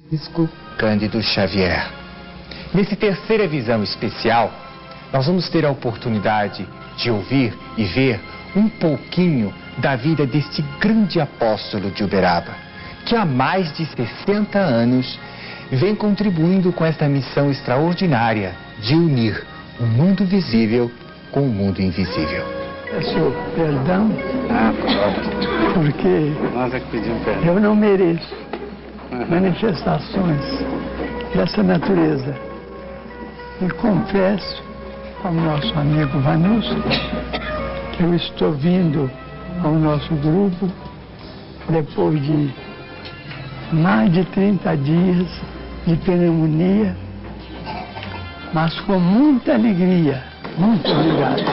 Francisco Cândido Xavier. Nesse terceira visão especial, nós vamos ter a oportunidade de ouvir e ver um pouquinho da vida deste grande apóstolo de Uberaba, que há mais de 60 anos vem contribuindo com esta missão extraordinária de unir o mundo visível com o mundo invisível. Peço perdão, porque nós é que pedimos perdão. Eu não mereço manifestações dessa natureza. E confesso ao nosso amigo Vanucci que eu estou vindo ao nosso grupo depois de mais de 30 dias de pneumonia, mas com muita alegria. Muito obrigado.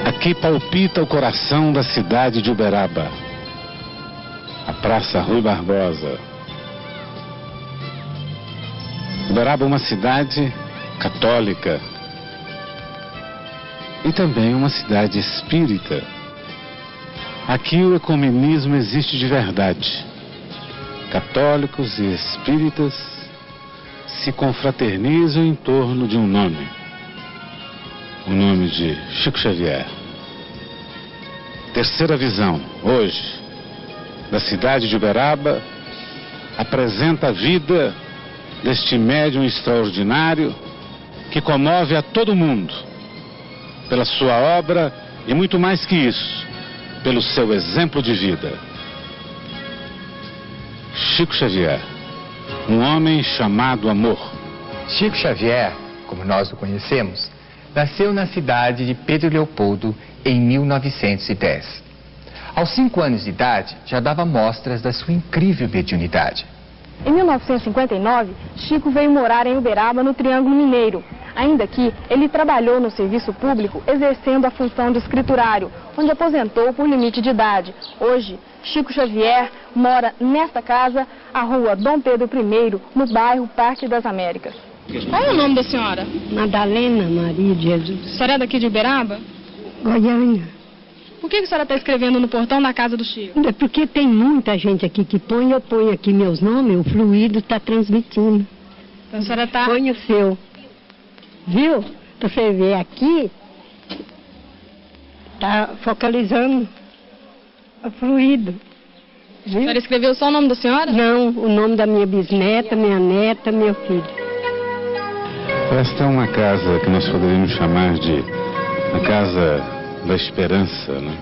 Aqui palpita o coração da cidade de Uberaba, a Praça Rui Barbosa. Uberaba é uma cidade católica e também uma cidade espírita. Aqui o ecumenismo existe de verdade. Católicos e espíritas se confraternizam em torno de um nome. O nome de Chico Xavier. Terceira visão, hoje, da cidade de Uberaba, apresenta a vida deste médium extraordinário que comove a todo mundo pela sua obra e muito mais que isso, pelo seu exemplo de vida. Chico Xavier, um homem chamado amor. Chico Xavier, como nós o conhecemos, nasceu na cidade de Pedro Leopoldo em 1910. Aos 5 anos de idade, já dava mostras da sua incrível mediunidade. Em 1959, Chico veio morar em Uberaba, no Triângulo Mineiro. Ainda aqui, ele trabalhou no serviço público, exercendo a função de escriturário, onde aposentou por limite de idade. Hoje, Chico Xavier mora nesta casa, a rua Dom Pedro I, no bairro Parque das Américas. Qual é o nome da senhora? Madalena Maria de Jesus. A senhora é daqui de Uberaba? Goiânia. Por que a senhora está escrevendo no portão da casa do Chico? É porque tem muita gente aqui que põe, eu ponho aqui meus nomes, o fluido está transmitindo. Então a senhora está... Põe o seu. Viu? Você vê aqui, está focalizando o fluido. Viu? A senhora escreveu só o nome da senhora? Não, o nome da minha bisneta, minha neta, meu filho. Esta é uma casa que nós poderíamos chamar de a casa da esperança, né?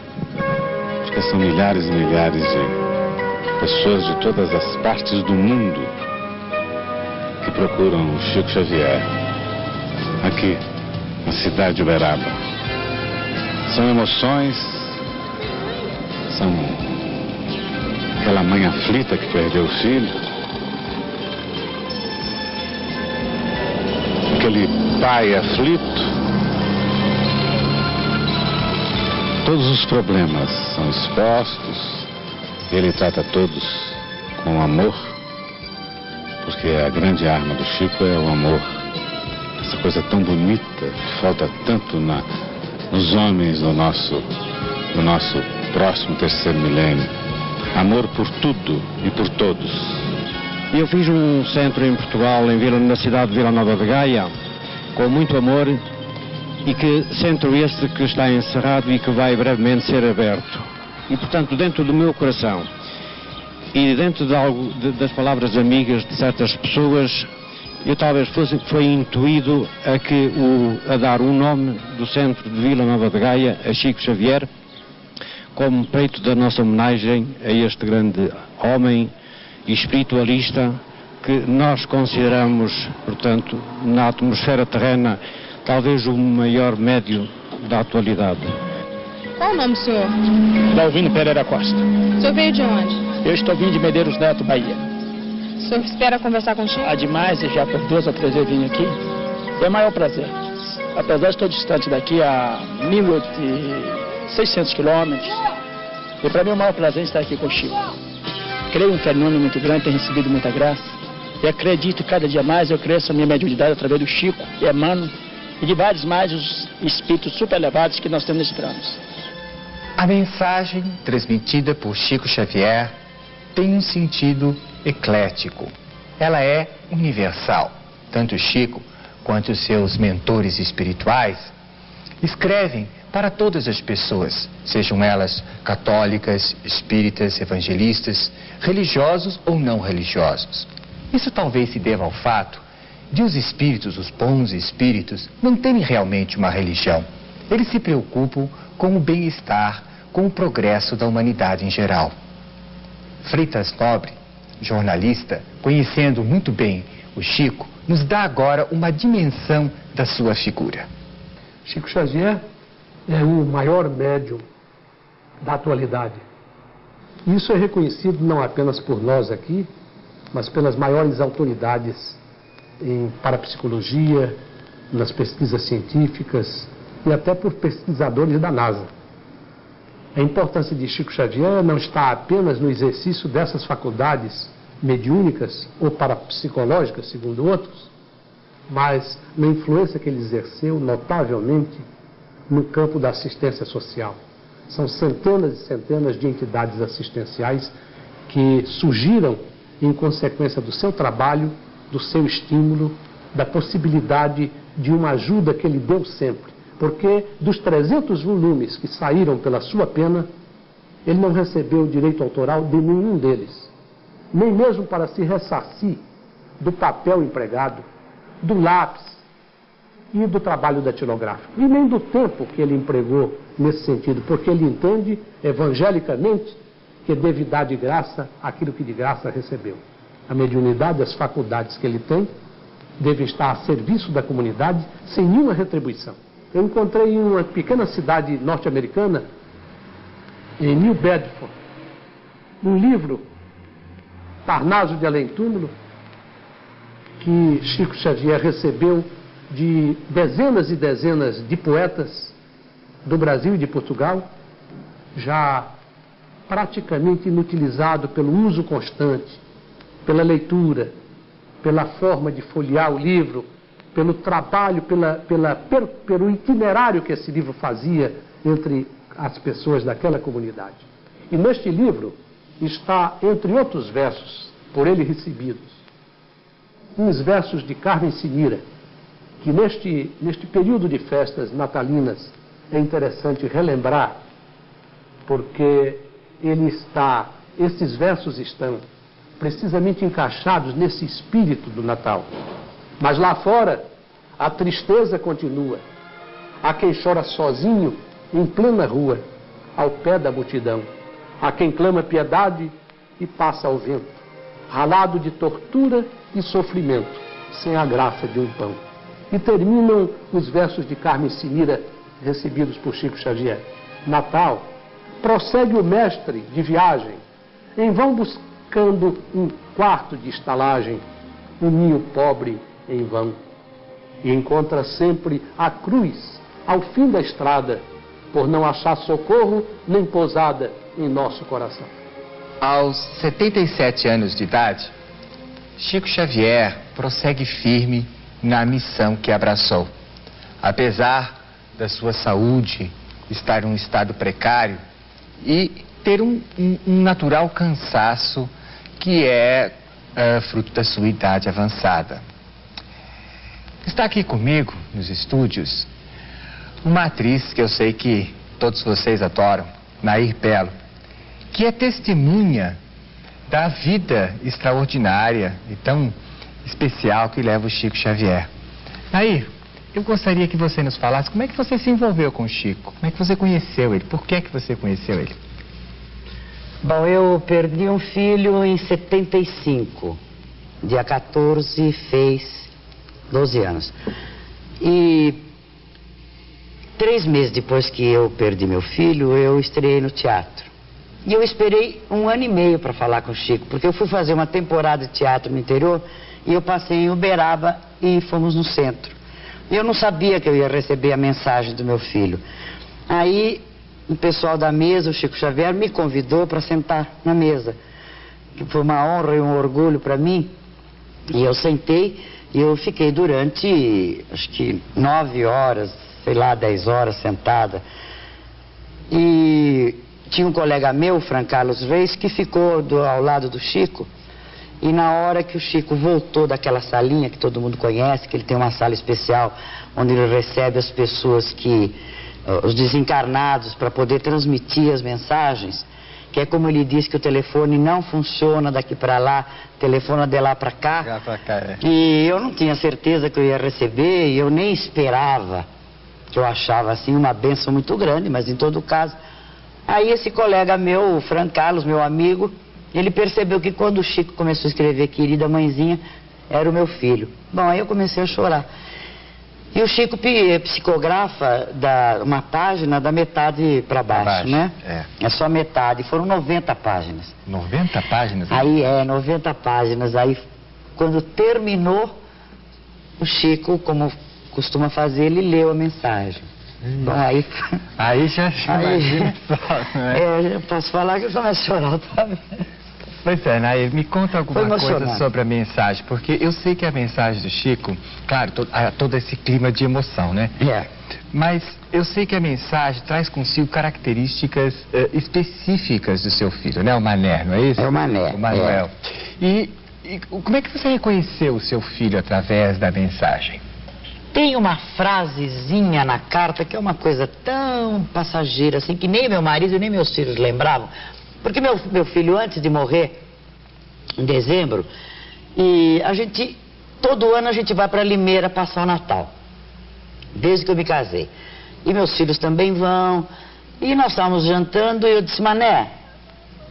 Porque são milhares e milhares de pessoas de todas as partes do mundo que procuram o Chico Xavier aqui na cidade de Uberaba. São emoções, são aquela mãe aflita que perdeu o filho, aquele pai aflito. Todos os problemas são expostos, ele trata todos com amor, porque a grande arma do Chico é o amor. Essa coisa tão bonita que falta tanto nos homens do nosso próximo terceiro milênio. Amor por tudo e por todos. Eu fiz um centro em Portugal, na cidade de Vila Nova de Gaia, com muito amor, e que centro este que está encerrado e que vai brevemente ser aberto. E, portanto, dentro do meu coração e dentro das palavras amigas de certas pessoas, eu talvez foi intuído a dar o nome do centro de Vila Nova de Gaia a Chico Xavier, como peito da nossa homenagem a este grande homem espiritualista que nós consideramos, portanto, na atmosfera terrena, talvez o maior médium da atualidade. Qual o nome do senhor? Dalvino Pereira Costa. O senhor veio de onde? Eu estou vindo de Medeiros Neto, Bahia. O senhor espera conversar com o Chico? Há demais, e já por 2 ou 3 vezes vim aqui. É o maior prazer. Apesar de estar distante daqui a 1.600 quilômetros, e para mim é o maior prazer estar aqui com o Chico. Creio um fenômeno muito grande, tenho recebido muita graça. E acredito, cada dia mais eu cresço a minha mediunidade através do Chico e Emmanuel e de vários mais os espíritos super elevados que nós temos nesse plano. A mensagem transmitida por Chico Xavier tem um sentido eclético. Ela é universal. Tanto Chico quanto os seus mentores espirituais escrevem para todas as pessoas, sejam elas católicas, espíritas, evangelistas, religiosos ou não religiosos. Isso talvez se deva ao fato de os espíritos, os bons espíritos, não terem realmente uma religião. Eles se preocupam com o bem-estar, com o progresso da humanidade em geral. Freitas Nobre, jornalista, conhecendo muito bem o Chico, nos dá agora uma dimensão da sua figura. Chico Xavier é o maior médium da atualidade. Isso é reconhecido não apenas por nós aqui, mas pelas maiores autoridades em parapsicologia, nas pesquisas científicas e até por pesquisadores da NASA. A importância de Chico Xavier não está apenas no exercício dessas faculdades mediúnicas ou parapsicológicas, segundo outros, mas na influência que ele exerceu notavelmente no campo da assistência social. São centenas e centenas de entidades assistenciais que surgiram em consequência do seu trabalho, do seu estímulo, da possibilidade de uma ajuda que ele deu sempre. Porque dos 300 volumes que saíram pela sua pena, ele não recebeu o direito autoral de nenhum deles. Nem mesmo para se ressarcir do papel empregado, do lápis e do trabalho datilográfico. E nem do tempo que ele empregou nesse sentido, porque ele entende, evangelicamente, que deve dar de graça aquilo que de graça recebeu. A mediunidade, as faculdades que ele tem, devem estar a serviço da comunidade sem nenhuma retribuição. Eu encontrei em uma pequena cidade norte-americana, em New Bedford, um livro, Parnaso de Além-Túmulo, que Chico Xavier recebeu de dezenas e dezenas de poetas do Brasil e de Portugal, já praticamente inutilizado pelo uso constante, pela leitura, pela forma de folhear o livro, pelo trabalho, pelo itinerário que esse livro fazia entre as pessoas daquela comunidade. E neste livro está, entre outros versos, por ele recebidos, uns versos de Carmen Sinira, que neste período de festas natalinas é interessante relembrar, porque esses versos estão precisamente encaixados nesse espírito do Natal. Mas lá fora, a tristeza continua. Há quem chora sozinho em plena rua, ao pé da multidão. Há quem clama piedade e passa ao vento, ralado de tortura e sofrimento, sem a graça de um pão. E terminam os versos de Carmen Sinira, recebidos por Chico Xavier. Natal, prossegue o mestre de viagem, em vão buscando um quarto de estalagem, um ninho pobre em vão. E encontra sempre a cruz ao fim da estrada, por não achar socorro nem pousada em nosso coração. Aos 77 anos de idade, Chico Xavier prossegue firme na missão que abraçou. Apesar da sua saúde estar em um estado precário e ter um natural cansaço que é fruto da sua idade avançada. Está aqui comigo, nos estúdios, uma atriz que eu sei que todos vocês adoram, Nair Belo, que é testemunha da vida extraordinária e tão especial que leva o Chico Xavier. Nair, eu gostaria que você nos falasse como é que você se envolveu com o Chico, como é que você conheceu ele, por que que você conheceu ele? Bom, eu perdi um filho em 75, dia 14 fez 12 anos. E 3 meses depois que eu perdi meu filho, eu estreiei no teatro. E eu esperei 1 ano e meio para falar com o Chico, porque eu fui fazer uma temporada de teatro no interior e eu passei em Uberaba e fomos no centro. E eu não sabia que eu ia receber a mensagem do meu filho. Aí o pessoal da mesa, o Chico Xavier, me convidou para sentar na mesa, que foi uma honra e um orgulho para mim. E eu sentei e eu fiquei durante, acho que 9 horas, sei lá, 10 horas sentada. E tinha um colega meu, Fran Carlos Reis, que ficou ao lado do Chico. E na hora que o Chico voltou daquela salinha que todo mundo conhece, que ele tem uma sala especial onde ele recebe as pessoas os desencarnados, para poder transmitir as mensagens, que é como ele diz que o telefone não funciona daqui para lá, telefona de lá para cá. E eu não tinha certeza que eu ia receber, e eu nem esperava, que eu achava assim uma bênção muito grande, mas em todo caso. Aí esse colega meu, o Fran Carlos, meu amigo, ele percebeu que quando o Chico começou a escrever Querida Mãezinha, era o meu filho. Bom, aí eu comecei a chorar. E o Chico psicografa uma página da metade para baixo, né? É só metade. Foram 90 páginas. 90 páginas? Aí 90 páginas. Aí, quando terminou, o Chico, como costuma fazer, ele leu a mensagem. Bom, aí já imagina só, né? Eu posso falar que eu começo a chorar também. Pois é, Nair, me conta alguma coisa sobre a mensagem, porque eu sei que a mensagem do Chico, claro, todo esse clima de emoção, né? Mas eu sei que a mensagem traz consigo características específicas do seu filho, né? O Mané, não é isso? É o Mané. O Manuel. E como é que você reconheceu o seu filho através da mensagem? Tem uma frasezinha na carta que é uma coisa tão passageira, assim, que nem meu marido nem meus filhos lembravam. Porque meu filho, antes de morrer, em dezembro, e todo ano a gente vai para Limeira passar o Natal, desde que eu me casei. E meus filhos também vão, e nós estávamos jantando, e eu disse, Mané,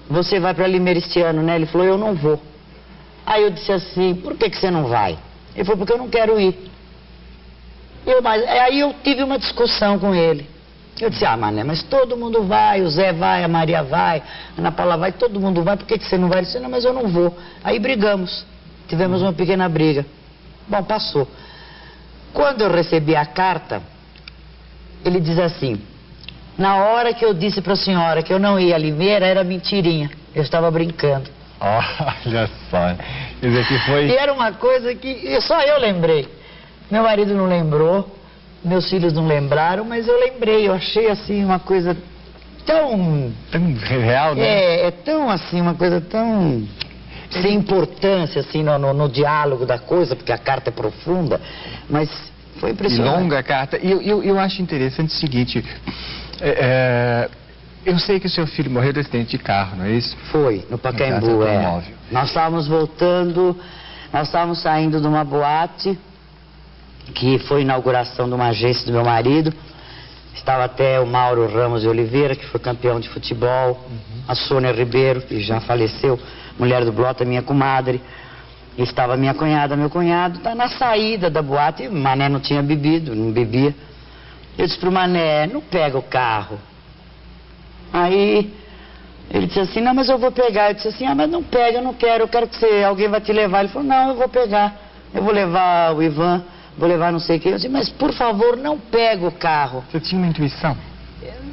você vai para Limeira este ano, né? Ele falou, eu não vou. Aí eu disse assim, por que você não vai? Ele falou, porque eu não quero ir. Aí eu tive uma discussão com ele. Eu disse, Mané, mas todo mundo vai, o Zé vai, a Maria vai, a Ana Paula vai, todo mundo vai, por que você não vai? Ele disse, não, mas eu não vou. Aí brigamos, tivemos uma pequena briga. Bom, passou. Quando eu recebi a carta, ele diz assim, na hora que eu disse para a senhora que eu não ia a Limeira, era mentirinha, eu estava brincando. Olha só, isso aqui foi... E era uma coisa que só eu lembrei. Meu marido não lembrou. Meus filhos não lembraram, mas eu lembrei, eu achei assim uma coisa tão real, né? É tão assim, uma coisa tão sem importância assim no diálogo da coisa, porque a carta é profunda, mas foi impressionante. E longa a carta. E eu acho interessante o seguinte, eu sei que o seu filho morreu de acidente de carro, não é isso? Foi, no Pacaembu, Nós estávamos voltando, nós estávamos saindo de uma boate, que foi a inauguração de uma agência do meu marido. Estava até o Mauro Ramos de Oliveira, que foi campeão de futebol, a Sônia Ribeiro, que já faleceu, mulher do Blota, minha comadre. E estava minha cunhada, meu cunhado, tá na saída da boate, e o Mané não tinha bebido, não bebia. Eu disse pro Mané, não pega o carro. Aí ele disse assim, não, mas eu vou pegar. Eu disse assim, mas não pega, eu não quero, eu quero que alguém vai te levar. Ele falou, não, eu vou pegar, eu vou levar o Ivan. Vou levar não sei quem. Eu disse, mas por favor, não pega o carro. Você tinha uma intuição?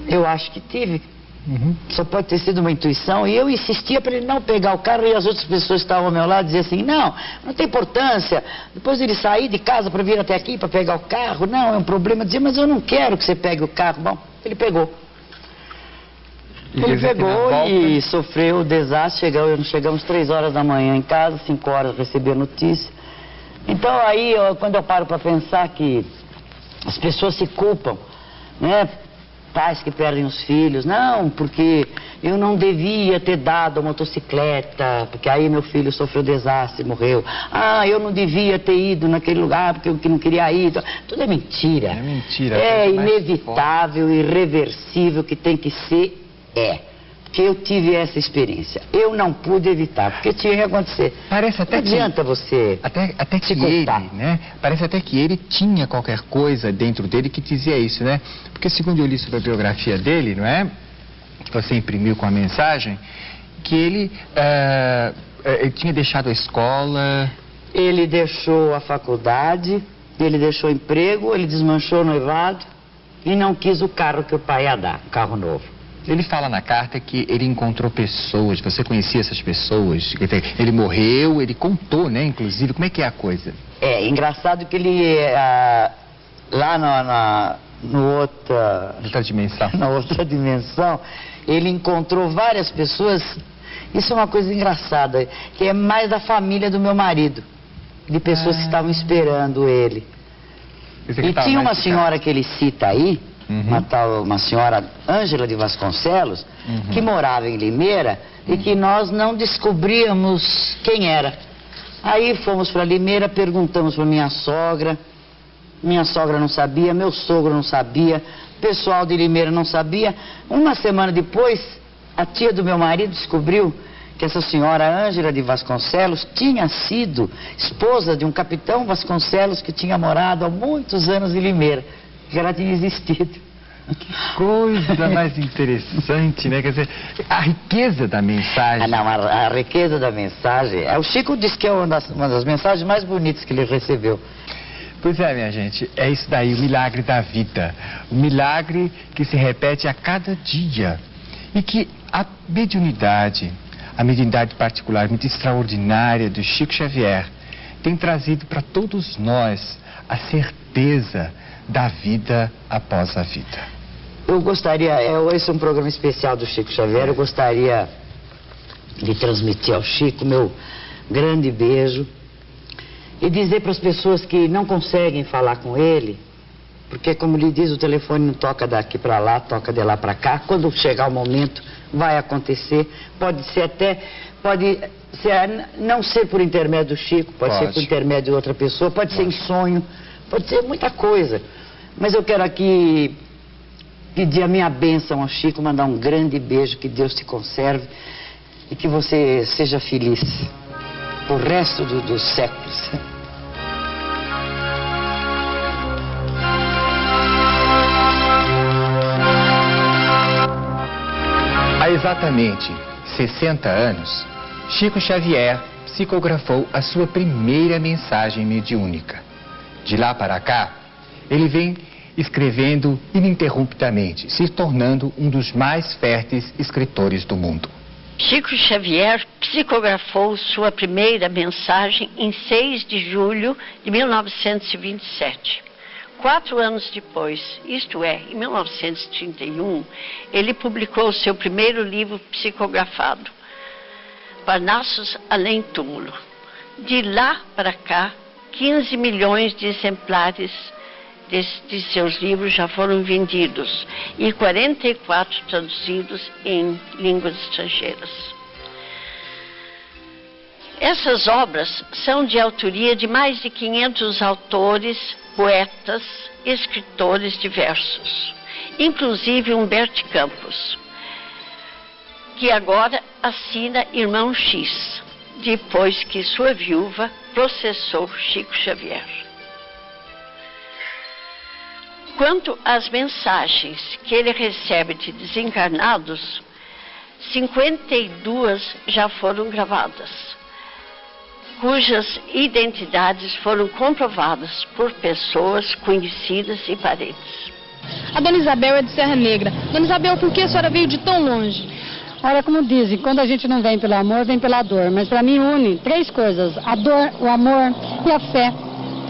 Eu acho que tive. Só pode ter sido uma intuição. E eu insistia para ele não pegar o carro, e as outras pessoas que estavam ao meu lado diziam assim, não tem importância. Depois ele sair de casa para vir até aqui para pegar o carro, não, é um problema. Eu dizia, mas eu não quero que você pegue o carro. Bom, ele pegou. Ele pegou e sofreu o desastre. Chegamos 3 horas da manhã em casa, 5 horas recebi a notícia. Então aí, quando eu paro para pensar que as pessoas se culpam, né? Pais que perdem os filhos, não, porque eu não devia ter dado a motocicleta, porque aí meu filho sofreu desastre e morreu. Eu não devia ter ido naquele lugar porque eu não queria ir. Tudo é mentira. É mentira. É inevitável, irreversível, que tem que ser, Porque eu tive essa experiência. Eu não pude evitar, porque tinha que acontecer. Parece até não adianta você até que ele, né? Parece até que ele tinha qualquer coisa dentro dele que dizia isso, né? Porque segundo eu li sobre a biografia dele, não é? Que você imprimiu com a mensagem, que ele tinha deixado a escola... Ele deixou a faculdade, ele deixou o emprego, ele desmanchou o noivado e não quis o carro que o pai ia dar, um carro novo. Ele fala na carta que ele encontrou pessoas, você conhecia essas pessoas? Ele morreu, ele contou, né, inclusive, como é que é a coisa? Engraçado que ele, lá na outra dimensão. Na outra dimensão, ele encontrou várias pessoas Isso é uma coisa engraçada, que é mais da família do meu marido, de pessoas que estavam esperando ele. E tinha uma senhora que ele cita aí, uma senhora Ângela de Vasconcelos, que morava em Limeira e que nós não descobríamos quem era. Aí fomos para Limeira, perguntamos para minha sogra não sabia, meu sogro não sabia, o pessoal de Limeira não sabia. Uma semana depois, a tia do meu marido descobriu que essa senhora Ângela de Vasconcelos tinha sido esposa de um capitão Vasconcelos que tinha morado há muitos anos em Limeira, que ela tinha existido. Que coisa mais interessante, né? Quer dizer, a riqueza da mensagem. Não, a riqueza da mensagem. O Chico disse que é uma das mensagens mais bonitas que ele recebeu. Pois é, minha gente, é isso daí, o milagre da vida. O milagre que se repete a cada dia. E que a mediunidade particularmente extraordinária do Chico Xavier, tem trazido para todos nós a certeza da vida após a vida. Eu gostaria, esse é um programa especial do Chico Xavier, eu gostaria de transmitir ao Chico meu grande beijo e dizer para as pessoas que não conseguem falar com ele, porque como lhe diz, o telefone não toca daqui para lá, toca de lá para cá. Quando chegar o momento, vai acontecer. Pode ser não ser por intermédio do Chico, pode ser por intermédio de outra pessoa, pode ser em sonho, pode ser muita coisa. Mas eu quero aqui pedir a minha bênção ao Chico, mandar um grande beijo, que Deus te conserve e que você seja feliz pro resto dos séculos. Há exatamente 60 anos, Chico Xavier psicografou a sua primeira mensagem mediúnica. De lá para cá, ele vem escrevendo ininterruptamente, se tornando um dos mais férteis escritores do mundo. Chico Xavier psicografou sua primeira mensagem em 6 de julho de 1927. 4 anos depois, isto é, em 1931, ele publicou seu primeiro livro psicografado, Parnassos Além Túmulo. De lá para cá, 15 milhões de exemplares de seus livros já foram vendidos e 44 traduzidos em línguas estrangeiras. Essas obras são de autoria de mais de 500 autores, poetas, escritores diversos, inclusive Humberto Campos, que agora assina Irmão X, depois que sua viúva processou Chico Xavier. Quanto às mensagens que ele recebe de desencarnados, 52 já foram gravadas, cujas identidades foram comprovadas por pessoas conhecidas e parentes. A dona Isabel é de Serra Negra. Dona Isabel, por que a senhora veio de tão longe? Olha, como dizem, quando a gente não vem pelo amor, vem pela dor. Mas para mim une 3 coisas: a dor, o amor e a fé.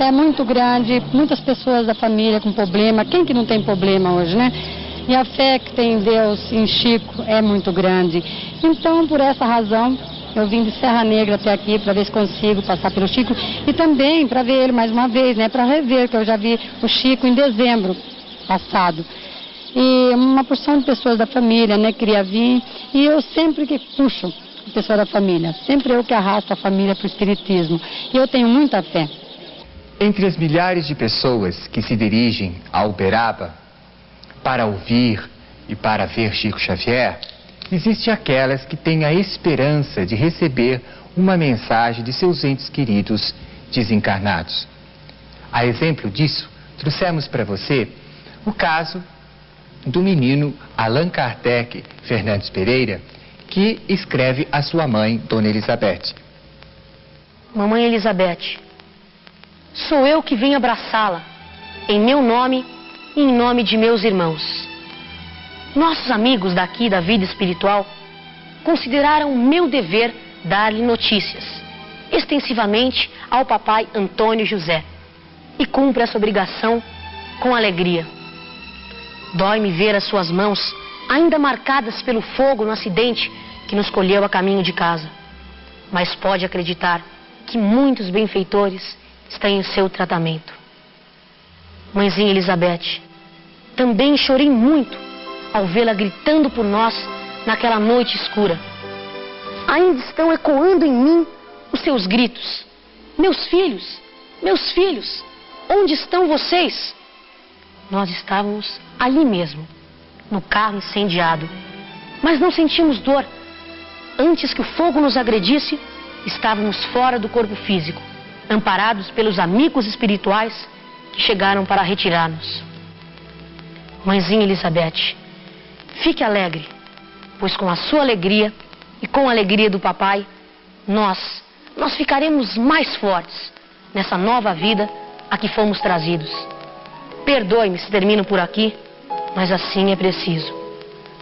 É muito grande, muitas pessoas da família com problema. Quem que não tem problema hoje, né? E a fé que tem em Deus, em Chico, é muito grande. Então, por essa razão, eu vim de Serra Negra até aqui para ver se consigo passar pelo Chico e também para ver ele mais uma vez, né? Para rever, que eu já vi o Chico em dezembro passado. E uma porção de pessoas da família, né, queria vir, e eu sempre que puxo a pessoa da família, sempre eu que arrasto a família para o espiritismo. E eu tenho muita fé. Entre as milhares de pessoas que se dirigem a Uberaba para ouvir e para ver Chico Xavier, existem aquelas que têm a esperança de receber uma mensagem de seus entes queridos desencarnados. A exemplo disso, trouxemos para você o caso do menino Allan Kardec Fernandes Pereira, que escreve a sua mãe, Dona Elizabeth. Mamãe Elizabeth, sou eu que venho abraçá-la, em meu nome e em nome de meus irmãos. Nossos amigos daqui da vida espiritual consideraram meu dever dar-lhe notícias, extensivamente ao papai Antônio José, e cumpro essa obrigação com alegria. Dói-me ver as suas mãos ainda marcadas pelo fogo no acidente que nos colheu a caminho de casa. Mas pode acreditar que muitos benfeitores estão em seu tratamento. Mãezinha Elizabeth, também chorei muito ao vê-la gritando por nós naquela noite escura. Ainda estão ecoando em mim os seus gritos. Meus filhos, onde estão vocês? Nós estávamos ali mesmo, no carro incendiado, mas não sentimos dor. Antes que o fogo nos agredisse, estávamos fora do corpo físico, amparados pelos amigos espirituais que chegaram para retirar-nos. Mãezinha Elizabeth, fique alegre, pois com a sua alegria e com a alegria do papai, nós ficaremos mais fortes nessa nova vida a que fomos trazidos. Perdoe-me se termino por aqui, mas assim é preciso.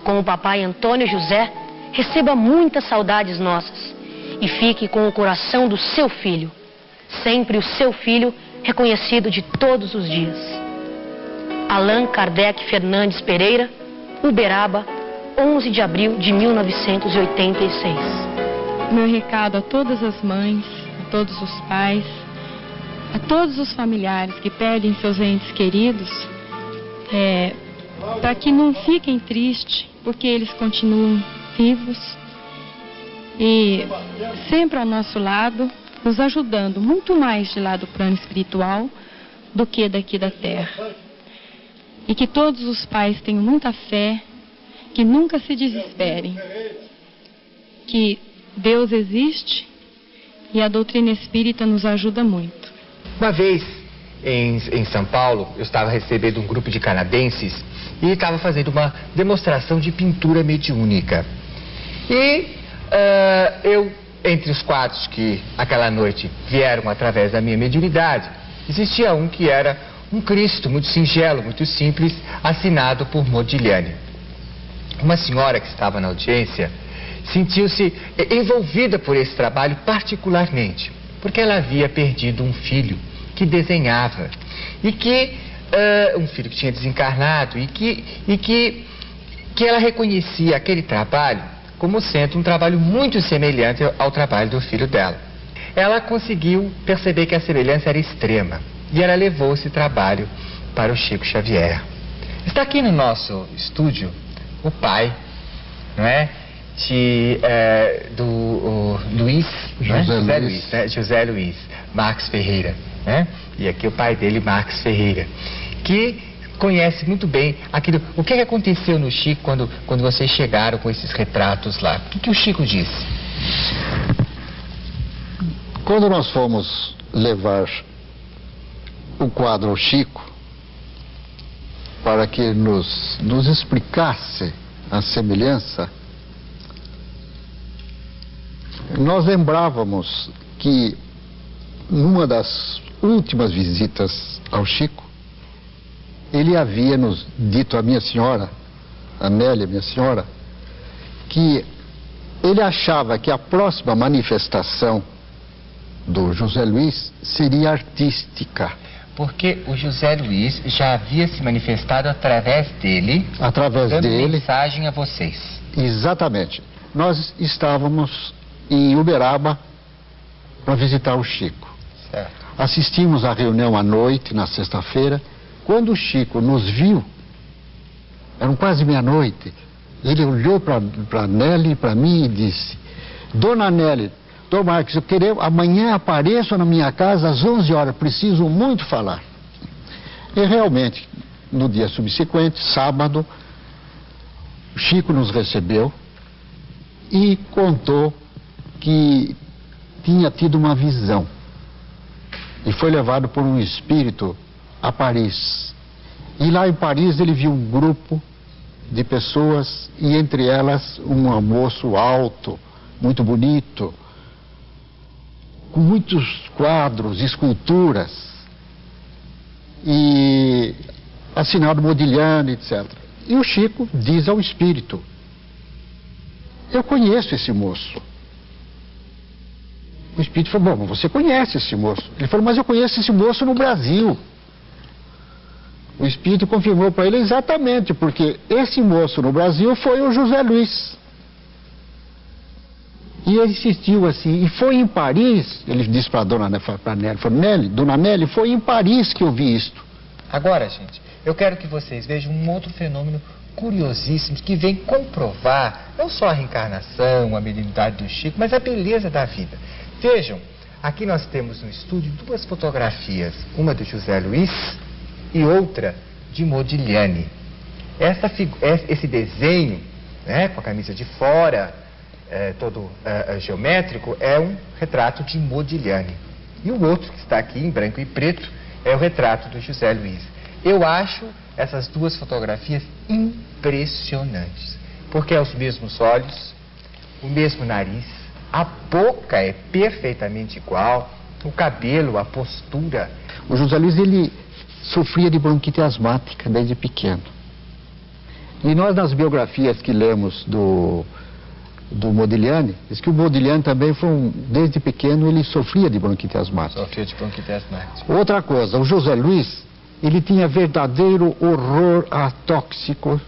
Com o papai Antônio José, receba muitas saudades nossas e fique com o coração do seu filho, sempre o seu filho reconhecido de todos os dias. Allan Kardec Fernandes Pereira, Uberaba, 11 de abril de 1986. Meu recado a todas as mães, a todos os pais, a todos os familiares que perdem seus entes queridos, para que não fiquem tristes, porque eles continuam vivos e sempre ao nosso lado, nos ajudando muito mais de lá do plano espiritual do que daqui da terra. E que todos os pais tenham muita fé, que nunca se desesperem, que Deus existe e a doutrina espírita nos ajuda muito. Uma vez, em São Paulo, eu estava recebendo um grupo de canadenses e estava fazendo uma demonstração de pintura mediúnica. E eu, entre os quadros que aquela noite vieram através da minha mediunidade, existia um que era um Cristo muito singelo, muito simples, assinado por Modigliani. Uma senhora que estava na audiência sentiu-se envolvida por esse trabalho particularmente, porque ela havia perdido um filho que desenhava e que um filho que tinha desencarnado e que ela reconhecia aquele trabalho como sendo um trabalho muito semelhante ao trabalho do filho dela. Ela conseguiu perceber que a semelhança era extrema e ela levou esse trabalho para o Chico Xavier. Está aqui no nosso estúdio o pai, não é? Do Luiz, José Luiz Marques Ferreira, né? E aqui o pai dele, Marques Ferreira, que conhece muito bem aquilo. O que aconteceu no Chico quando vocês chegaram com esses retratos lá? O que o Chico disse? Quando nós fomos levar o quadro ao Chico para que nos explicasse a semelhança, nós lembrávamos que numa das últimas visitas ao Chico, ele havia nos dito a minha senhora, Amélia, minha senhora, que ele achava que a próxima manifestação do José Luiz seria artística. Porque o José Luiz já havia se manifestado através dele, dando mensagem a vocês. Exatamente. Nós estávamos em Uberaba para visitar o Chico. Certo. Assistimos à reunião à noite, na sexta-feira. Quando o Chico nos viu, eram quase meia-noite, ele olhou para a Nelly e para mim e disse: Dona Nelly, Dom Marques, amanhã apareço na minha casa às 11 horas, preciso muito falar. E realmente, no dia subsequente, sábado, o Chico nos recebeu e contou que tinha tido uma visão e foi levado por um espírito a Paris. E lá em Paris ele viu um grupo de pessoas e entre elas um moço alto, muito bonito, com muitos quadros, esculturas, e assinado Modigliani, etc. E o Chico diz ao espírito: eu conheço esse moço. O espírito falou: bom, você conhece esse moço. Ele falou: mas eu conheço esse moço no Brasil. O espírito confirmou para ele: exatamente, porque esse moço no Brasil foi o José Luiz. E ele insistiu assim, e foi em Paris, ele disse para dona Nelly, falou, Nelly, dona Nelly, foi em Paris que eu vi isto. Agora, gente, eu quero que vocês vejam um outro fenômeno curiosíssimo que vem comprovar não só a reencarnação, a mediunidade do Chico, mas a beleza da vida. Vejam, aqui nós temos no estúdio duas fotografias, uma de José Luiz e outra de Modigliani. Esse desenho, né, com a camisa de fora, todo geométrico, é um retrato de Modigliani. E o outro, que está aqui em branco e preto, é o retrato do José Luiz. Eu acho essas duas fotografias impressionantes, porque é os mesmos olhos, o mesmo nariz, a boca é perfeitamente igual, o cabelo, a postura. O José Luiz, ele sofria de bronquite asmática desde pequeno. E nós, nas biografias que lemos do Modigliani, diz que o Modigliani também foi desde pequeno ele sofria de bronquite asmática. Sofria de bronquite asmática. Outra coisa, o José Luiz, ele tinha verdadeiro horror a tóxico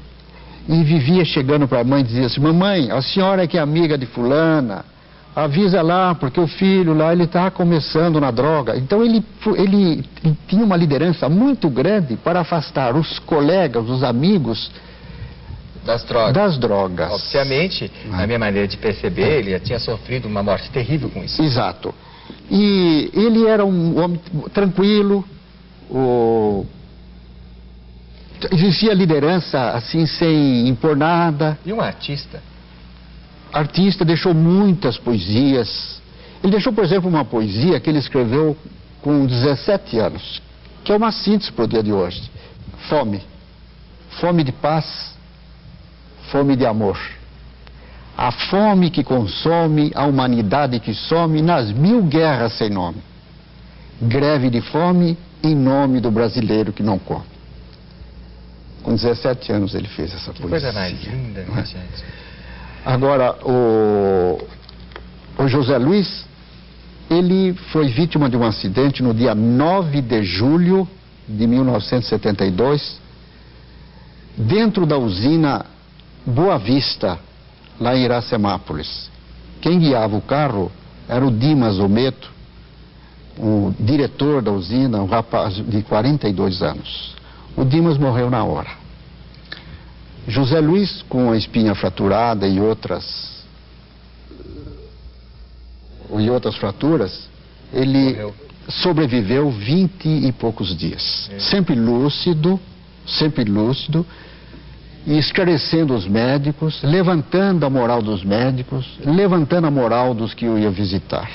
e vivia chegando para a mãe e dizia assim, mamãe, a senhora que é amiga de fulana, avisa lá, porque o filho lá, ele está começando na droga. Então ele tinha uma liderança muito grande para afastar os colegas, os amigos das drogas. Obviamente, na minha maneira de perceber, ele tinha sofrido uma morte terrível com isso. Exato. E ele era um homem tranquilo, existia liderança assim, sem impor nada. E um artista? Artista, deixou muitas poesias. Ele deixou, por exemplo, uma poesia que ele escreveu com 17 anos, que é uma síntese para o dia de hoje. Fome. Fome de paz, fome de amor. A fome que consome, a humanidade que some nas 1000 guerras sem nome. Greve de fome em nome do brasileiro que não come. Com 17 anos ele fez essa poesia. Coisa mais linda, né, gente? Agora, o José Luiz, ele foi vítima de um acidente no dia 9 de julho de 1972, dentro da usina Boa Vista, lá em Iracemápolis. Quem guiava o carro era o Dimas Ometo, o diretor da usina, um rapaz de 42 anos. O Dimas morreu na hora. José Luiz, com a espinha fraturada e outras fraturas, ele sobreviveu 20 e poucos dias. Sempre lúcido, e esclarecendo os médicos, levantando a moral dos médicos, levantando a moral dos que o iam visitar.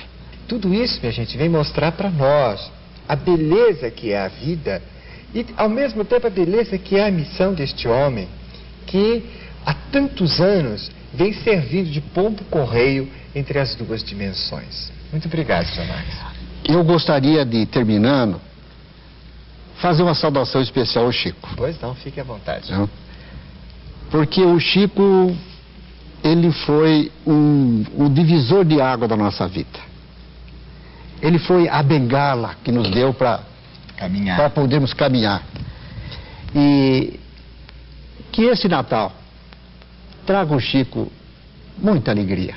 Tudo isso, minha gente, vem mostrar para nós a beleza que é a vida e, ao mesmo tempo, a beleza que é a missão deste homem, que há tantos anos vem servindo de pombo-correio entre as duas dimensões. Muito obrigado, Sr. Marques. Eu gostaria de, terminando, fazer uma saudação especial ao Chico. Pois não, fique à vontade. Não? Porque o Chico, ele foi um divisor de água da nossa vida. Ele foi a bengala que nos deu para podermos caminhar. E que esse Natal traga ao Chico muita alegria.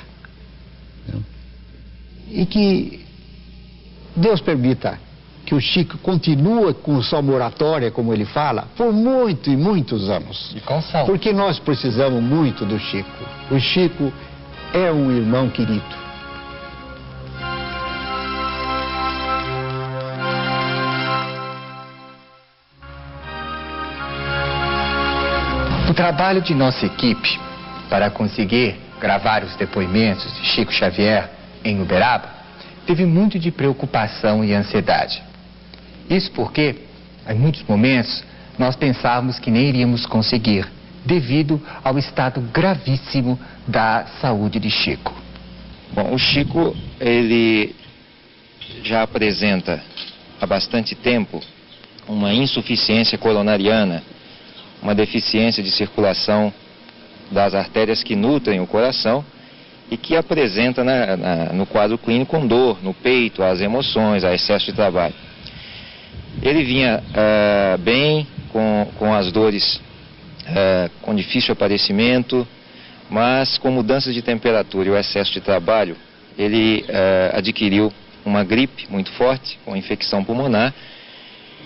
E que Deus permita que o Chico continue com sua moratória, como ele fala, por muitos e muitos anos. E com saúde. Porque nós precisamos muito do Chico. O Chico é um irmão querido. O trabalho de nossa equipe para conseguir gravar os depoimentos de Chico Xavier em Uberaba teve muito de preocupação e ansiedade. Isso porque, em muitos momentos, nós pensávamos que nem iríamos conseguir, devido ao estado gravíssimo da saúde de Chico. Bom, o Chico, ele já apresenta há bastante tempo uma insuficiência coronariana, uma deficiência de circulação das artérias que nutrem o coração e que apresenta no quadro clínico com dor no peito, as emoções, a excesso de trabalho. Ele vinha bem, com as dores com difícil aparecimento, mas com mudanças de temperatura e o excesso de trabalho, ele adquiriu uma gripe muito forte, com infecção pulmonar,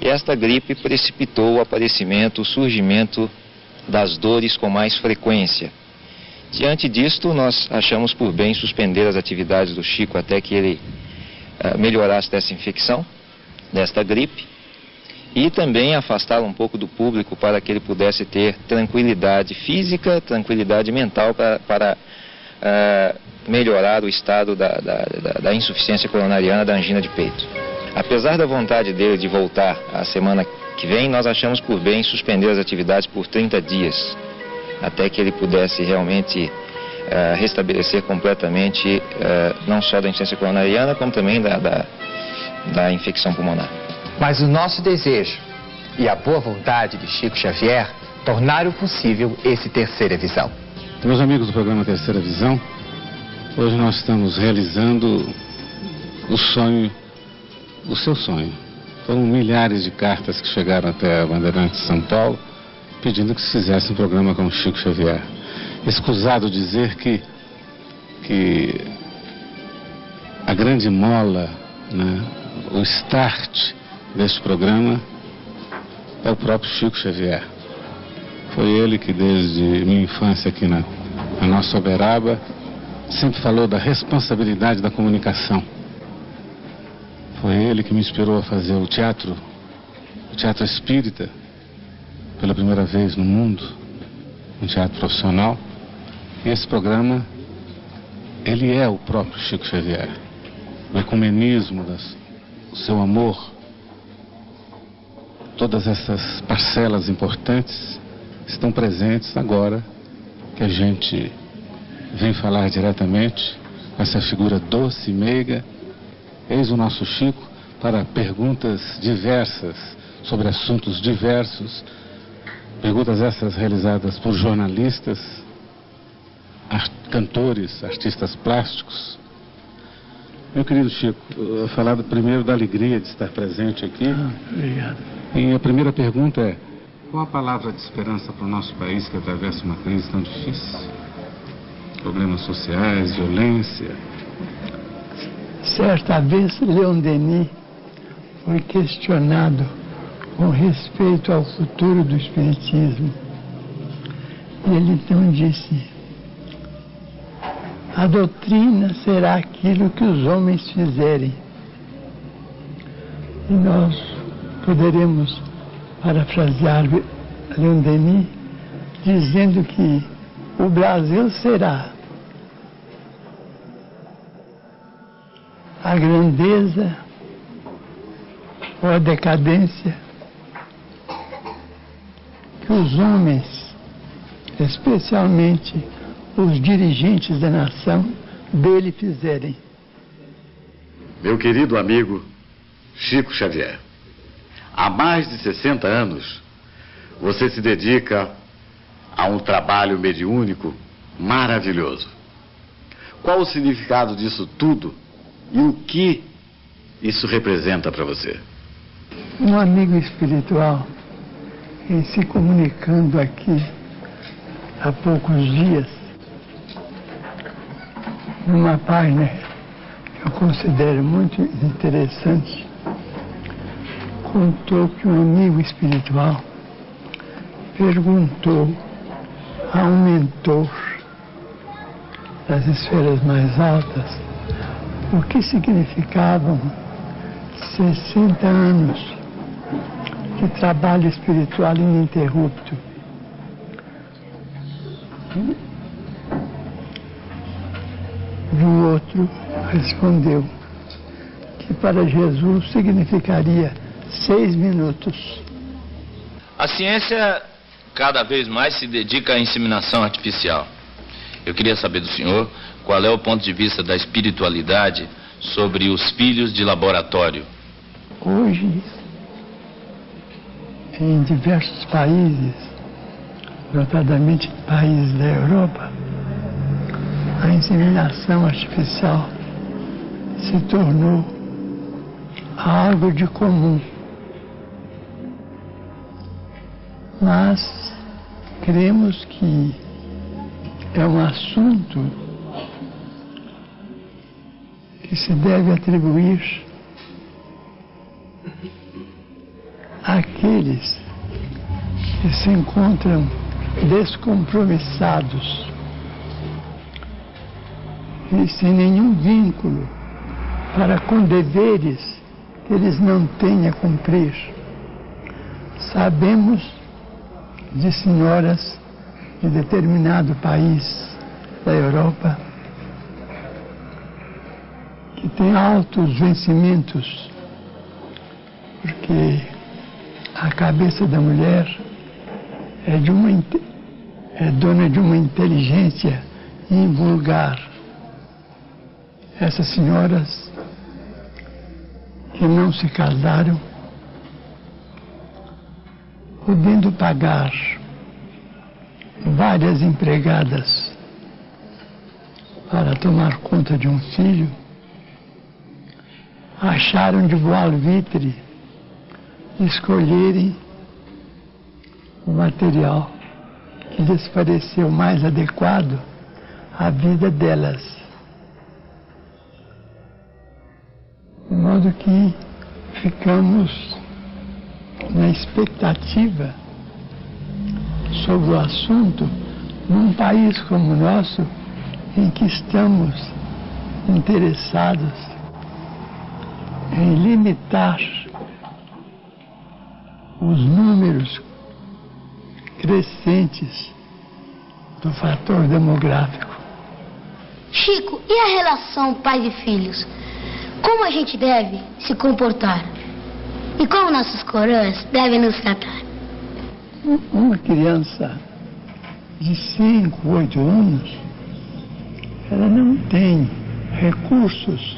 e esta gripe precipitou o aparecimento, o surgimento das dores com mais frequência. Diante disto, nós achamos por bem suspender as atividades do Chico até que ele melhorasse dessa infecção, desta gripe, e também afastá-lo um pouco do público para que ele pudesse ter tranquilidade física, tranquilidade mental para melhorar o estado da insuficiência coronariana, da angina de peito. Apesar da vontade dele de voltar a semana que vem, nós achamos por bem suspender as atividades por 30 dias, até que ele pudesse realmente restabelecer completamente, não só da insuficiência coronariana, como também da infecção pulmonar. Mas o nosso desejo e a boa vontade de Chico Xavier tornaram possível esse Terceira Visão. Meus amigos do programa Terceira Visão, hoje nós estamos realizando o sonho, o seu sonho. Foram milhares de cartas que chegaram até a Bandeirantes de São Paulo pedindo que se fizesse um programa com o Chico Xavier. Escusado dizer que a grande mola, né, o start deste programa é o próprio Chico Xavier. Foi ele que desde minha infância aqui na nossa Uberaba sempre falou da responsabilidade da comunicação. Foi ele que me inspirou a fazer o teatro espírita, pela primeira vez no mundo, um teatro profissional. E esse programa, ele é o próprio Chico Xavier. O ecumenismo, o seu amor, todas essas parcelas importantes estão presentes agora que a gente vem falar diretamente com essa figura doce e meiga. Eis o nosso Chico para perguntas diversas sobre assuntos diversos, perguntas essas realizadas por jornalistas, cantores, artistas plásticos. Meu querido Chico, eu falar primeiro da alegria de estar presente aqui. Obrigado. E a primeira pergunta é: qual a palavra de esperança para o nosso país que atravessa uma crise tão difícil? Problemas sociais, violência. Certa vez, Leon Denis foi questionado com respeito ao futuro do Espiritismo. Ele então disse: a doutrina será aquilo que os homens fizerem. E nós poderemos parafrasear Leon Denis dizendo que o Brasil será a grandeza ou a decadência que os homens, especialmente os dirigentes da nação, dele fizerem. Meu querido amigo Chico Xavier, há mais de 60 anos você se dedica a um trabalho mediúnico maravilhoso. Qual o significado disso tudo e o que isso representa para você? Um amigo espiritual, em se comunicando aqui há poucos dias, numa página que eu considero muito interessante, contou que um amigo espiritual perguntou a um mentor das esferas mais altas o que significavam 60 anos de trabalho espiritual ininterrupto. E o outro respondeu que para Jesus significaria 6 minutos. A ciência cada vez mais se dedica à inseminação artificial. Eu queria saber do senhor qual é o ponto de vista da espiritualidade sobre os filhos de laboratório. Hoje, em diversos países, notadamente países da Europa, a inseminação artificial se tornou algo de comum. Mas cremos que é um assunto que se deve atribuir àqueles que se encontram descompromissados e sem nenhum vínculo para com deveres que eles não têm a cumprir. Sabemos de senhoras de determinado país da Europa que tem altos vencimentos, porque a cabeça da mulher é dona de uma inteligência invulgar. Essas senhoras que não se casaram, podendo pagar várias empregadas para tomar conta de um filho, acharam de boa alvitre escolherem o material que lhes pareceu mais adequado à vida delas. De modo que ficamos na expectativa sobre o assunto num país como o nosso, em que estamos interessados em limitar os números crescentes do fator demográfico. Chico, e a relação pais e filhos? Como a gente deve se comportar? E como nossos coroas devem nos tratar? Uma criança de 5, 8 anos, ela não tem recursos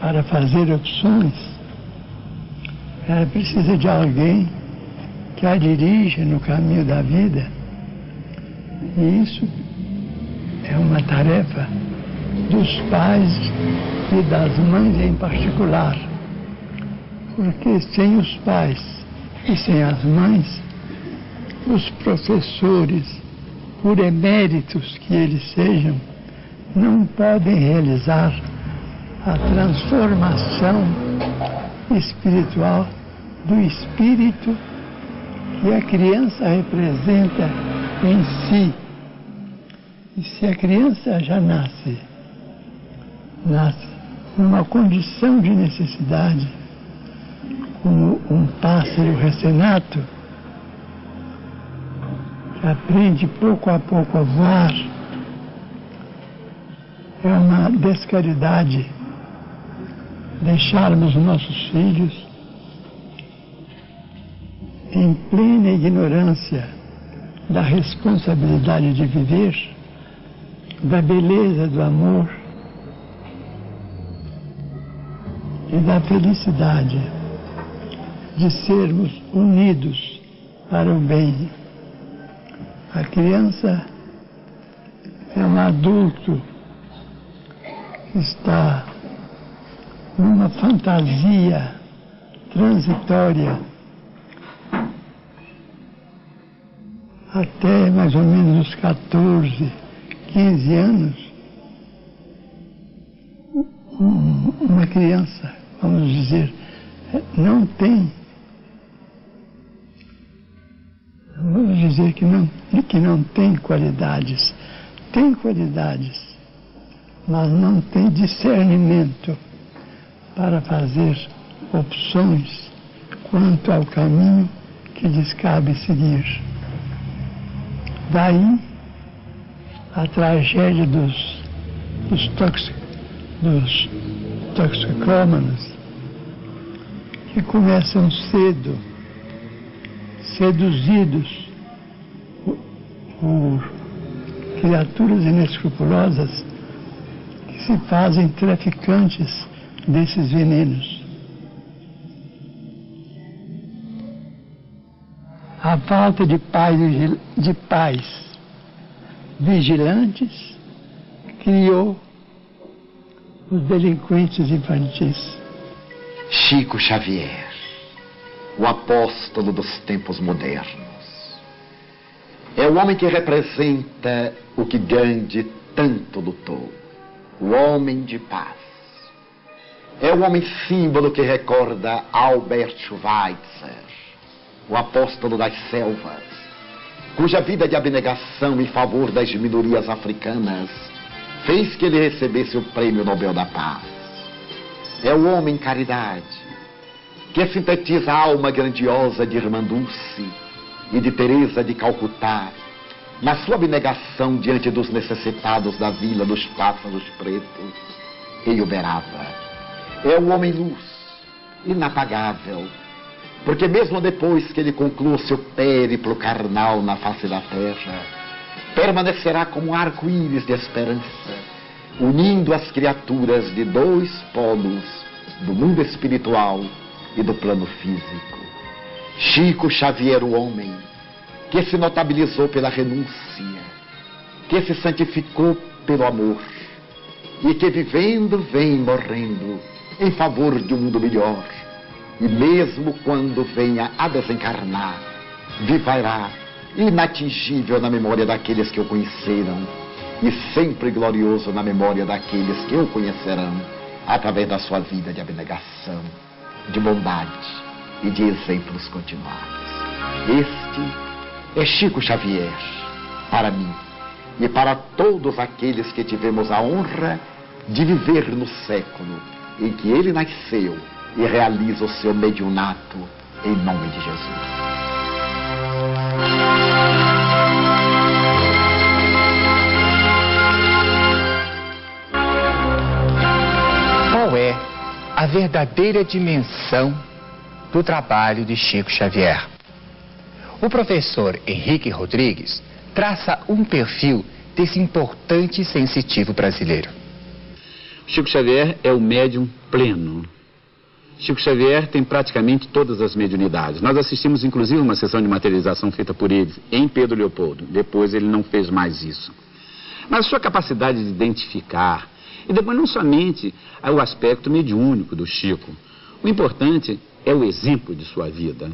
para fazer opções. Ela precisa de alguém que a dirija no caminho da vida. E isso é uma tarefa dos pais e das mães em particular. Porque sem os pais e sem as mães, os professores, por eméritos que eles sejam, não podem realizar a transformação espiritual do espírito que a criança representa em si. E se a criança já nasce numa condição de necessidade, como um pássaro recém-nato, que aprende pouco a pouco a voar, é uma descaridade deixarmos nossos filhos em plena ignorância da responsabilidade de viver, da beleza do amor e da felicidade de sermos unidos para o bem. A criança é um adulto que está numa fantasia transitória até mais ou menos os 14, 15 anos. Uma criança, vamos dizer, não tem, vamos dizer que não tem qualidades. Tem qualidades, mas não tem discernimento para fazer opções quanto ao caminho que lhes cabe seguir. Daí a tragédia dos toxicômanos, que começam cedo, seduzidos por criaturas inescrupulosas que se fazem traficantes desses venenos. A falta de pais vigilantes criou os delinquentes infantis. Chico Xavier, o apóstolo dos tempos modernos. É o homem que representa o que Gandhi tanto lutou. O homem de paz. É o homem símbolo que recorda Albert Schweitzer, o apóstolo das selvas, cuja vida de abnegação em favor das minorias africanas fez que ele recebesse o Prêmio Nobel da Paz. É o homem caridade, que sintetiza a alma grandiosa de Irmã Dulce e de Teresa de Calcutá, na sua abnegação diante dos necessitados da Vila dos Pássaros Pretos, em Uberaba. É o homem luz, inapagável, porque mesmo depois que ele conclua seu périplo carnal na face da terra, permanecerá como um arco-íris de esperança, unindo as criaturas de dois polos, do mundo espiritual e do plano físico. Chico Xavier, o homem, que se notabilizou pela renúncia, que se santificou pelo amor, e que vivendo vem morrendo em favor de um mundo melhor, e mesmo quando venha a desencarnar, viverá inatingível na memória daqueles que o conheceram, e sempre glorioso na memória daqueles que o conhecerão, através da sua vida de abnegação, de bondade e de exemplos continuados. Este é Chico Xavier, para mim, e para todos aqueles que tivemos a honra de viver no século em que ele nasceu e realiza o seu mediunato em nome de Jesus. Qual é a verdadeira dimensão do trabalho de Chico Xavier? O professor Henrique Rodrigues traça um perfil desse importante e sensitivo brasileiro. Chico Xavier é o médium pleno. Chico Xavier tem praticamente todas as mediunidades. Nós assistimos inclusive uma sessão de materialização feita por ele em Pedro Leopoldo. Depois ele não fez mais isso. Mas a sua capacidade de identificar, e depois não somente o aspecto mediúnico do Chico. O importante é o exemplo de sua vida.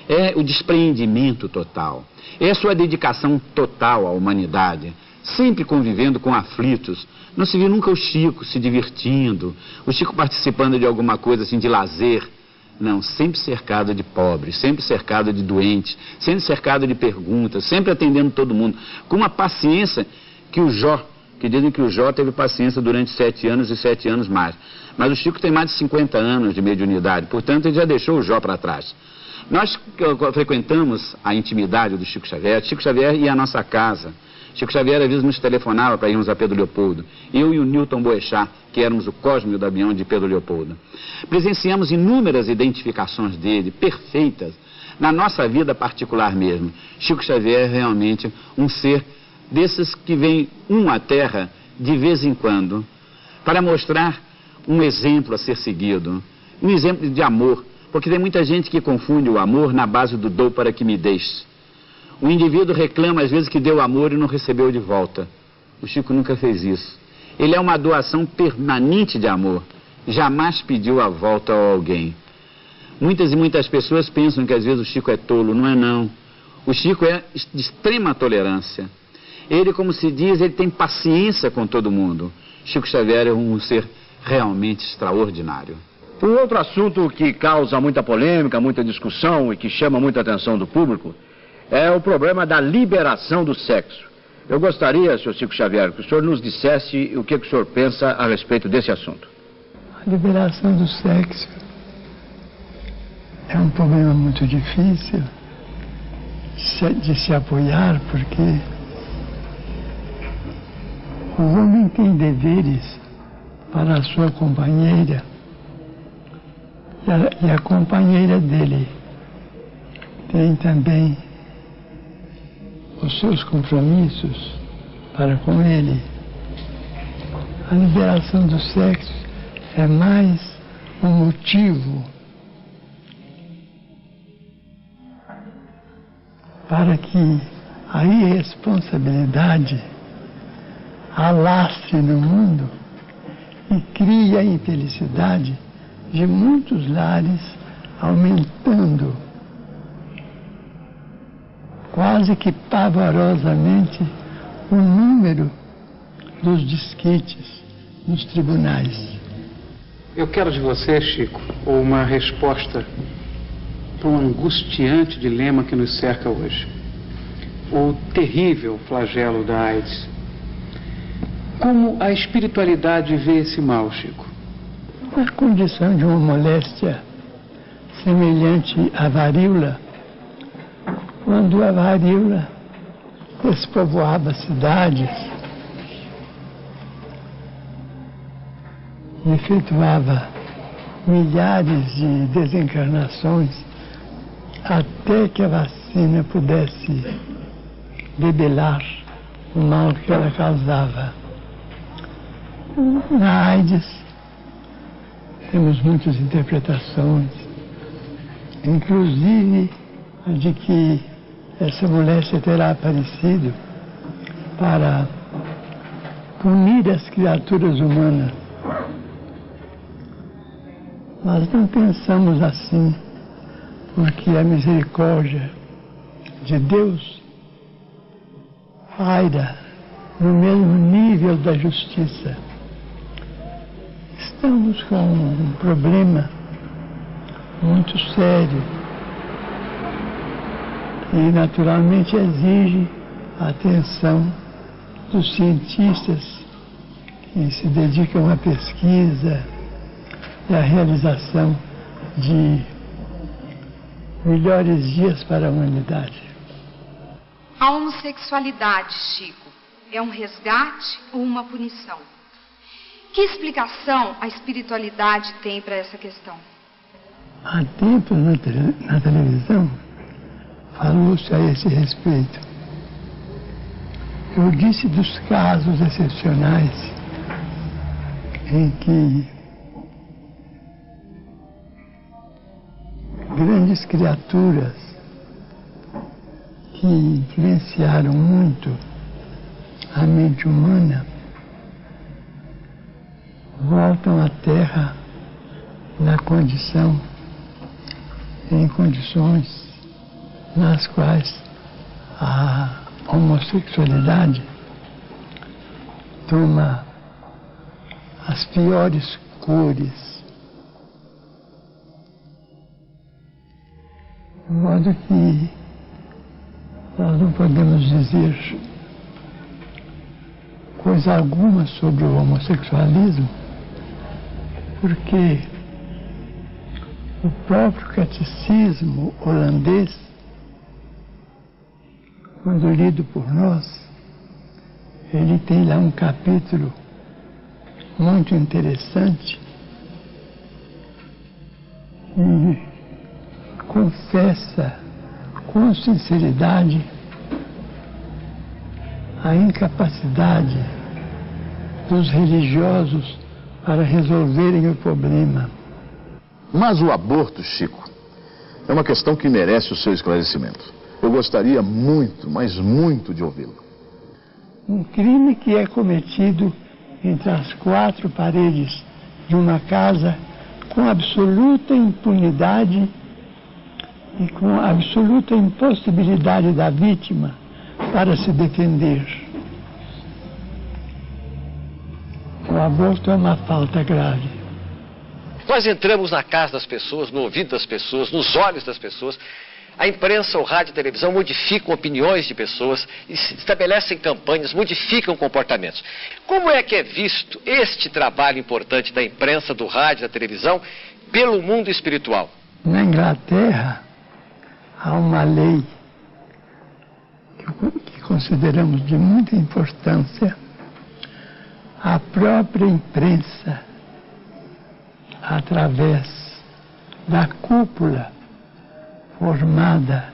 É o despreendimento total. É a sua dedicação total à humanidade. Sempre convivendo com aflitos. Não se viu nunca o Chico se divertindo, o Chico participando de alguma coisa assim de lazer. Não, sempre cercado de pobres, sempre cercado de doentes, sempre cercado de perguntas, sempre atendendo todo mundo, com uma paciência que o Jó, que dizem que o Jó teve paciência durante 7 anos e 7 anos mais. Mas o Chico tem mais de 50 anos de mediunidade, portanto ele já deixou o Jó para trás. Nós frequentamos a intimidade do Chico Xavier ia à nossa casa. Chico Xavier às vezes nos telefonava para irmos a Pedro Leopoldo. Eu e o Newton Boechat, que éramos o Cosme e o Damião de Pedro Leopoldo. Presenciamos inúmeras identificações dele, perfeitas, na nossa vida particular mesmo. Chico Xavier é realmente um ser desses que vem à Terra de vez em quando, para mostrar um exemplo a ser seguido, um exemplo de amor, porque tem muita gente que confunde o amor na base do dou para que me deixe. O indivíduo reclama às vezes que deu amor e não recebeu de volta. O Chico nunca fez isso. Ele é uma doação permanente de amor. Jamais pediu a volta a alguém. Muitas e muitas pessoas pensam que às vezes o Chico é tolo. Não é não. O Chico é de extrema tolerância. Ele, como se diz, ele tem paciência com todo mundo. Chico Xavier é um ser realmente extraordinário. Um outro assunto que causa muita polêmica, muita discussão e que chama muita atenção do público é o problema da liberação do sexo. Eu gostaria, Sr. Chico Xavier, que o senhor nos dissesse o que o senhor pensa a respeito desse assunto. A liberação do sexo é um problema muito difícil de se apoiar, porque o homem tem deveres para a sua companheira e a companheira dele tem também os seus compromissos para com ele. A liberação do sexo é mais um motivo para que a irresponsabilidade alastre no mundo e crie a infelicidade de muitos lares, aumentando quase que pavorosamente o número dos disquetes nos tribunais. Eu quero de você, Chico, uma resposta para um angustiante dilema que nos cerca hoje. O terrível flagelo da AIDS. Como a espiritualidade vê esse mal, Chico? A condição de uma moléstia semelhante à varíola, quando a varíola despovoava cidades, efetuava milhares de desencarnações até que a vacina pudesse debelar o mal que ela causava. Na AIDS temos muitas interpretações, inclusive a de que essa moléstia terá aparecido para punir as criaturas humanas. Nós não pensamos assim, porque a misericórdia de Deus paira no mesmo nível da justiça. Estamos com um problema muito sério e naturalmente exige a atenção dos cientistas que se dedicam à pesquisa e à realização de melhores dias para a humanidade. A homossexualidade, Chico, é um resgate ou uma punição? Que explicação a espiritualidade tem para essa questão? Há tempos na televisão falou-se a esse respeito. Eu disse dos casos excepcionais em que grandes criaturas que influenciaram muito a mente humana voltam à Terra em condições nas quais a homossexualidade toma as piores cores. De modo que nós não podemos dizer coisa alguma sobre o homossexualismo, porque o próprio catecismo holandês, quando lido por nós, ele tem lá um capítulo muito interessante e confessa com sinceridade a incapacidade dos religiosos para resolverem o problema. Mas o aborto, Chico, é uma questão que merece o seu esclarecimento. Eu gostaria muito, mas muito de ouvi-lo. Um crime que é cometido entre as quatro paredes de uma casa com absoluta impunidade e com absoluta impossibilidade da vítima para se defender. O aborto é uma falta grave. Nós entramos na casa das pessoas, no ouvido das pessoas, nos olhos das pessoas. A imprensa, o rádio e a televisão modificam opiniões de pessoas, estabelecem campanhas, modificam comportamentos. Como é que é visto este trabalho importante da imprensa, do rádio, da televisão, pelo mundo espiritual? Na Inglaterra, há uma lei que consideramos de muita importância. A própria imprensa, através da cúpula formada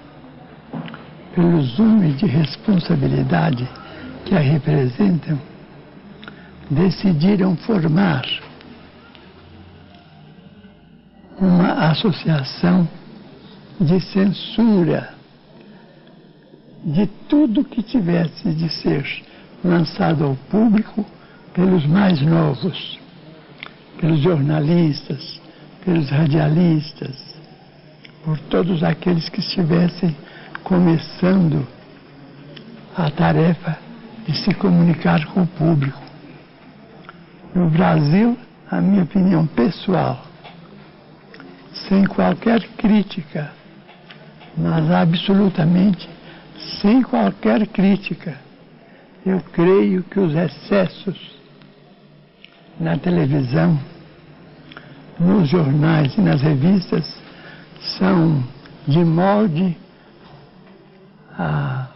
pelos homens de responsabilidade que a representam, decidiram formar uma associação de censura de tudo que tivesse de ser lançado ao público pelos mais novos, pelos jornalistas, pelos radialistas, por todos aqueles que estivessem começando a tarefa de se comunicar com o público. No Brasil, a minha opinião pessoal, sem qualquer crítica, mas absolutamente sem qualquer crítica, eu creio que os excessos na televisão, nos jornais e nas revistas são de molde a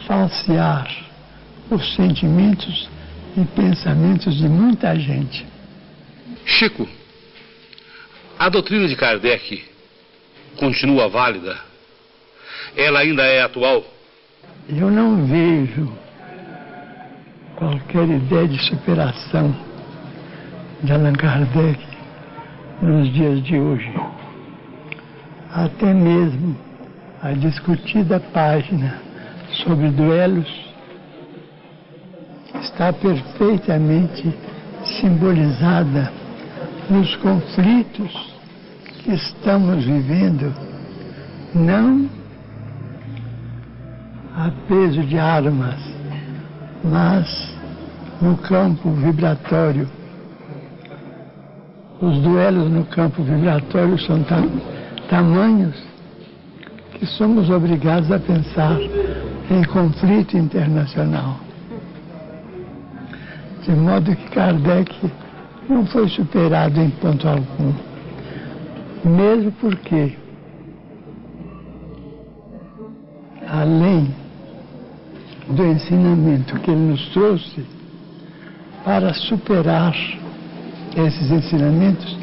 falsear os sentimentos e pensamentos de muita gente. Chico, a doutrina de Kardec continua válida? Ela ainda é atual? Eu não vejo qualquer ideia de superação de Allan Kardec nos dias de hoje. Até mesmo a discutida página sobre duelos está perfeitamente simbolizada nos conflitos que estamos vivendo, não a peso de armas, mas no campo vibratório. Os duelos no campo vibratório são tamanhos que somos obrigados a pensar em conflito internacional. De modo que Kardec não foi superado em ponto algum, mesmo porque, além do ensinamento que ele nos trouxe, para superar esses ensinamentos,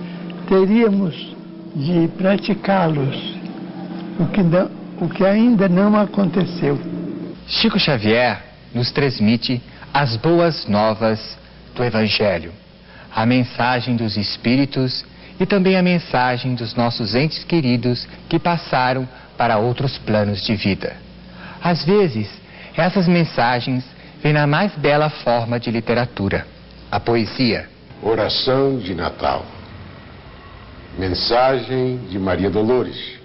teríamos de praticá-los, o que ainda não aconteceu. Chico Xavier nos transmite as boas novas do Evangelho, a mensagem dos Espíritos e também a mensagem dos nossos entes queridos que passaram para outros planos de vida. Às vezes, essas mensagens vêm na mais bela forma de literatura, a poesia. Oração de Natal. Mensagem de Maria Dolores,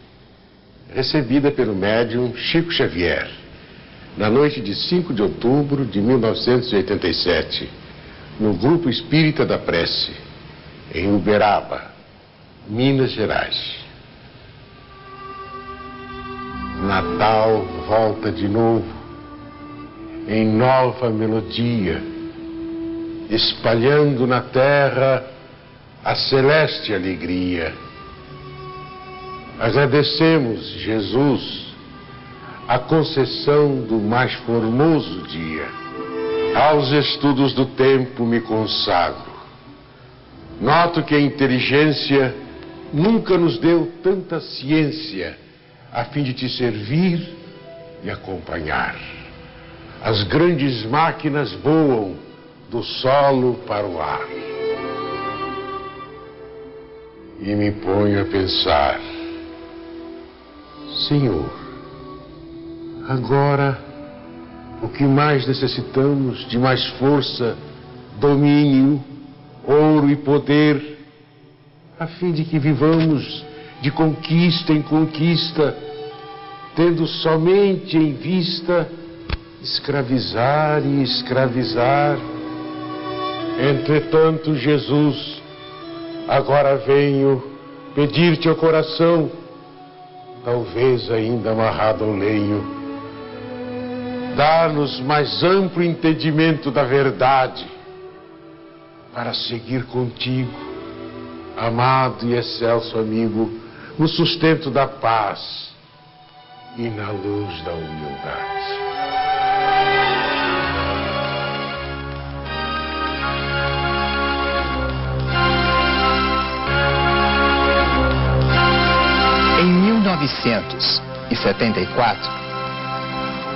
recebida pelo médium Chico Xavier, na noite de 5 de outubro de 1987, no Grupo Espírita da Prece, em Uberaba, Minas Gerais. Natal volta de novo, em nova melodia, espalhando na terra a celeste alegria. Agradecemos, Jesus, a concessão do mais formoso dia. Aos estudos do tempo me consagro. Noto que a inteligência nunca nos deu tanta ciência a fim de te servir e acompanhar. As grandes máquinas voam do solo para o ar. E me ponho a pensar, Senhor, agora o que mais necessitamos de mais força, domínio, ouro e poder, a fim de que vivamos de conquista em conquista, tendo somente em vista escravizar e escravizar. Entretanto, Jesus, agora venho pedir-te ao coração, talvez ainda amarrado ao lenho, dar-nos mais amplo entendimento da verdade, para seguir contigo, amado e excelso amigo, no sustento da paz e na luz da humildade. Em 1974,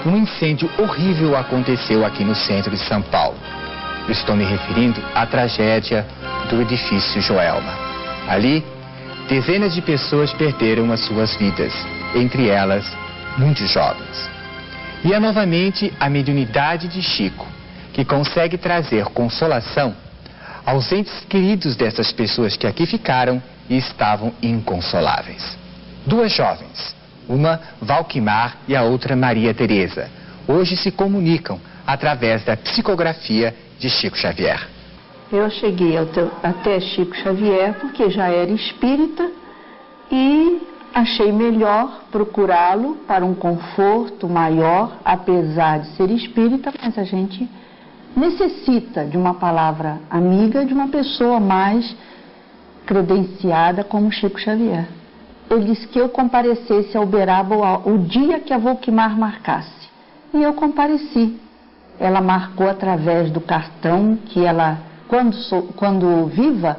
um incêndio horrível aconteceu aqui no centro de São Paulo. Eu estou me referindo à tragédia do edifício Joelma. Ali, dezenas de pessoas perderam as suas vidas, entre elas, muitos jovens. E é novamente a mediunidade de Chico que consegue trazer consolação aos entes queridos dessas pessoas que aqui ficaram e estavam inconsoláveis. Duas jovens, uma Valquimar e a outra Maria Teresa. Hoje se comunicam através da psicografia de Chico Xavier. Eu cheguei até Chico Xavier porque já era espírita e achei melhor procurá-lo para um conforto maior, apesar de ser espírita, mas a gente necessita de uma palavra amiga, de uma pessoa mais credenciada como Chico Xavier. Ele disse que eu comparecesse ao Uberaba o dia que a Valquimar marcasse. E eu compareci. Ela marcou através do cartão que ela, quando viva,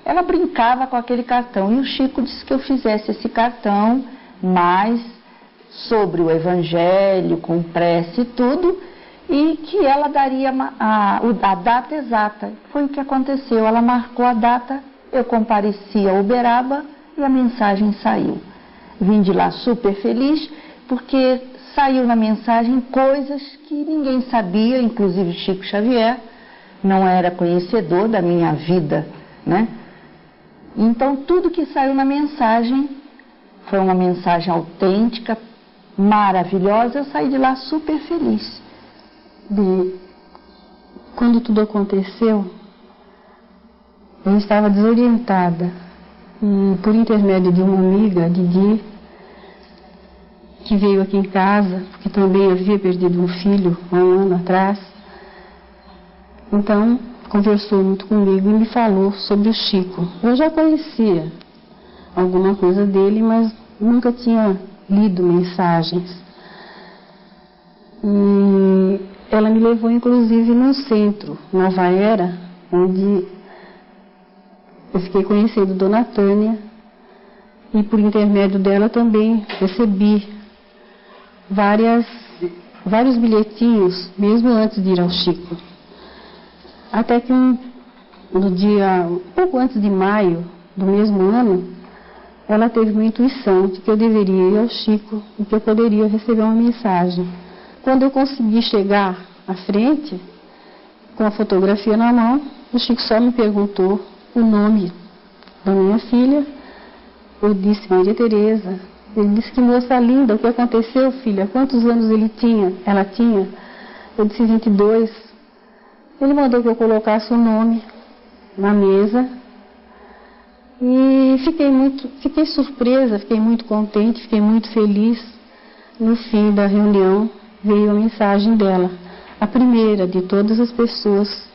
ela brincava com aquele cartão. E o Chico disse que eu fizesse esse cartão mais sobre o Evangelho, com prece e tudo, e que ela daria a data exata. Foi o que aconteceu. Ela marcou a data, eu compareci ao Uberaba e a mensagem saiu. Vim de lá super feliz, porque saiu na mensagem coisas que ninguém sabia, inclusive Chico Xavier, não era conhecedor da minha vida, né? Então, tudo que saiu na mensagem foi uma mensagem autêntica, maravilhosa. Eu saí de lá super feliz. Quando tudo aconteceu, eu estava desorientada. E, por intermédio de uma amiga, Didi, que veio aqui em casa, porque também havia perdido um filho há um ano atrás, então conversou muito comigo e me falou sobre o Chico. Eu já conhecia alguma coisa dele, mas nunca tinha lido mensagens. E ela me levou inclusive no centro, Nova Era, onde eu fiquei conhecendo Dona Tânia, e por intermédio dela também recebi vários bilhetinhos, mesmo antes de ir ao Chico. Até que no dia, um pouco antes de maio do mesmo ano, ela teve uma intuição de que eu deveria ir ao Chico e que eu poderia receber uma mensagem. Quando eu consegui chegar à frente, com a fotografia na mão, o Chico só me perguntou o nome da minha filha. Eu disse Maria Teresa. Ele disse: que moça linda, o que aconteceu, filha? Quantos anos ela tinha? Eu disse 22. Ele mandou que eu colocasse o nome na mesa. E fiquei surpresa, fiquei muito contente, fiquei muito feliz. No fim da reunião veio a mensagem dela, a primeira de todas as pessoas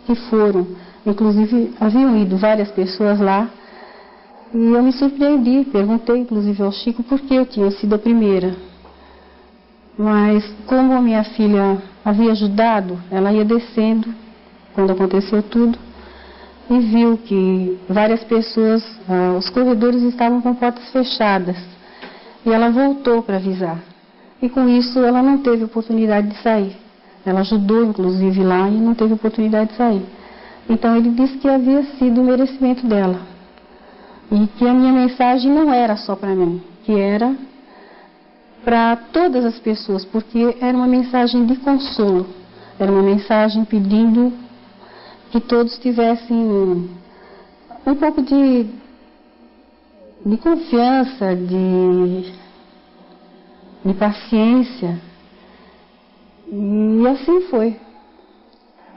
que foram. Inclusive, haviam ido várias pessoas lá, e eu me surpreendi, perguntei inclusive ao Chico por que eu tinha sido a primeira. Mas, como a minha filha havia ajudado, ela ia descendo, quando aconteceu tudo, e viu que várias pessoas, os corredores estavam com portas fechadas, e ela voltou para avisar. E com isso, ela não teve oportunidade de sair. Ela ajudou, inclusive, lá, e não teve oportunidade de sair. Então ele disse que havia sido o merecimento dela. E que a minha mensagem não era só para mim, que era para todas as pessoas, porque era uma mensagem de consolo. Era uma mensagem pedindo que todos tivessem um pouco de confiança, de paciência. E assim foi.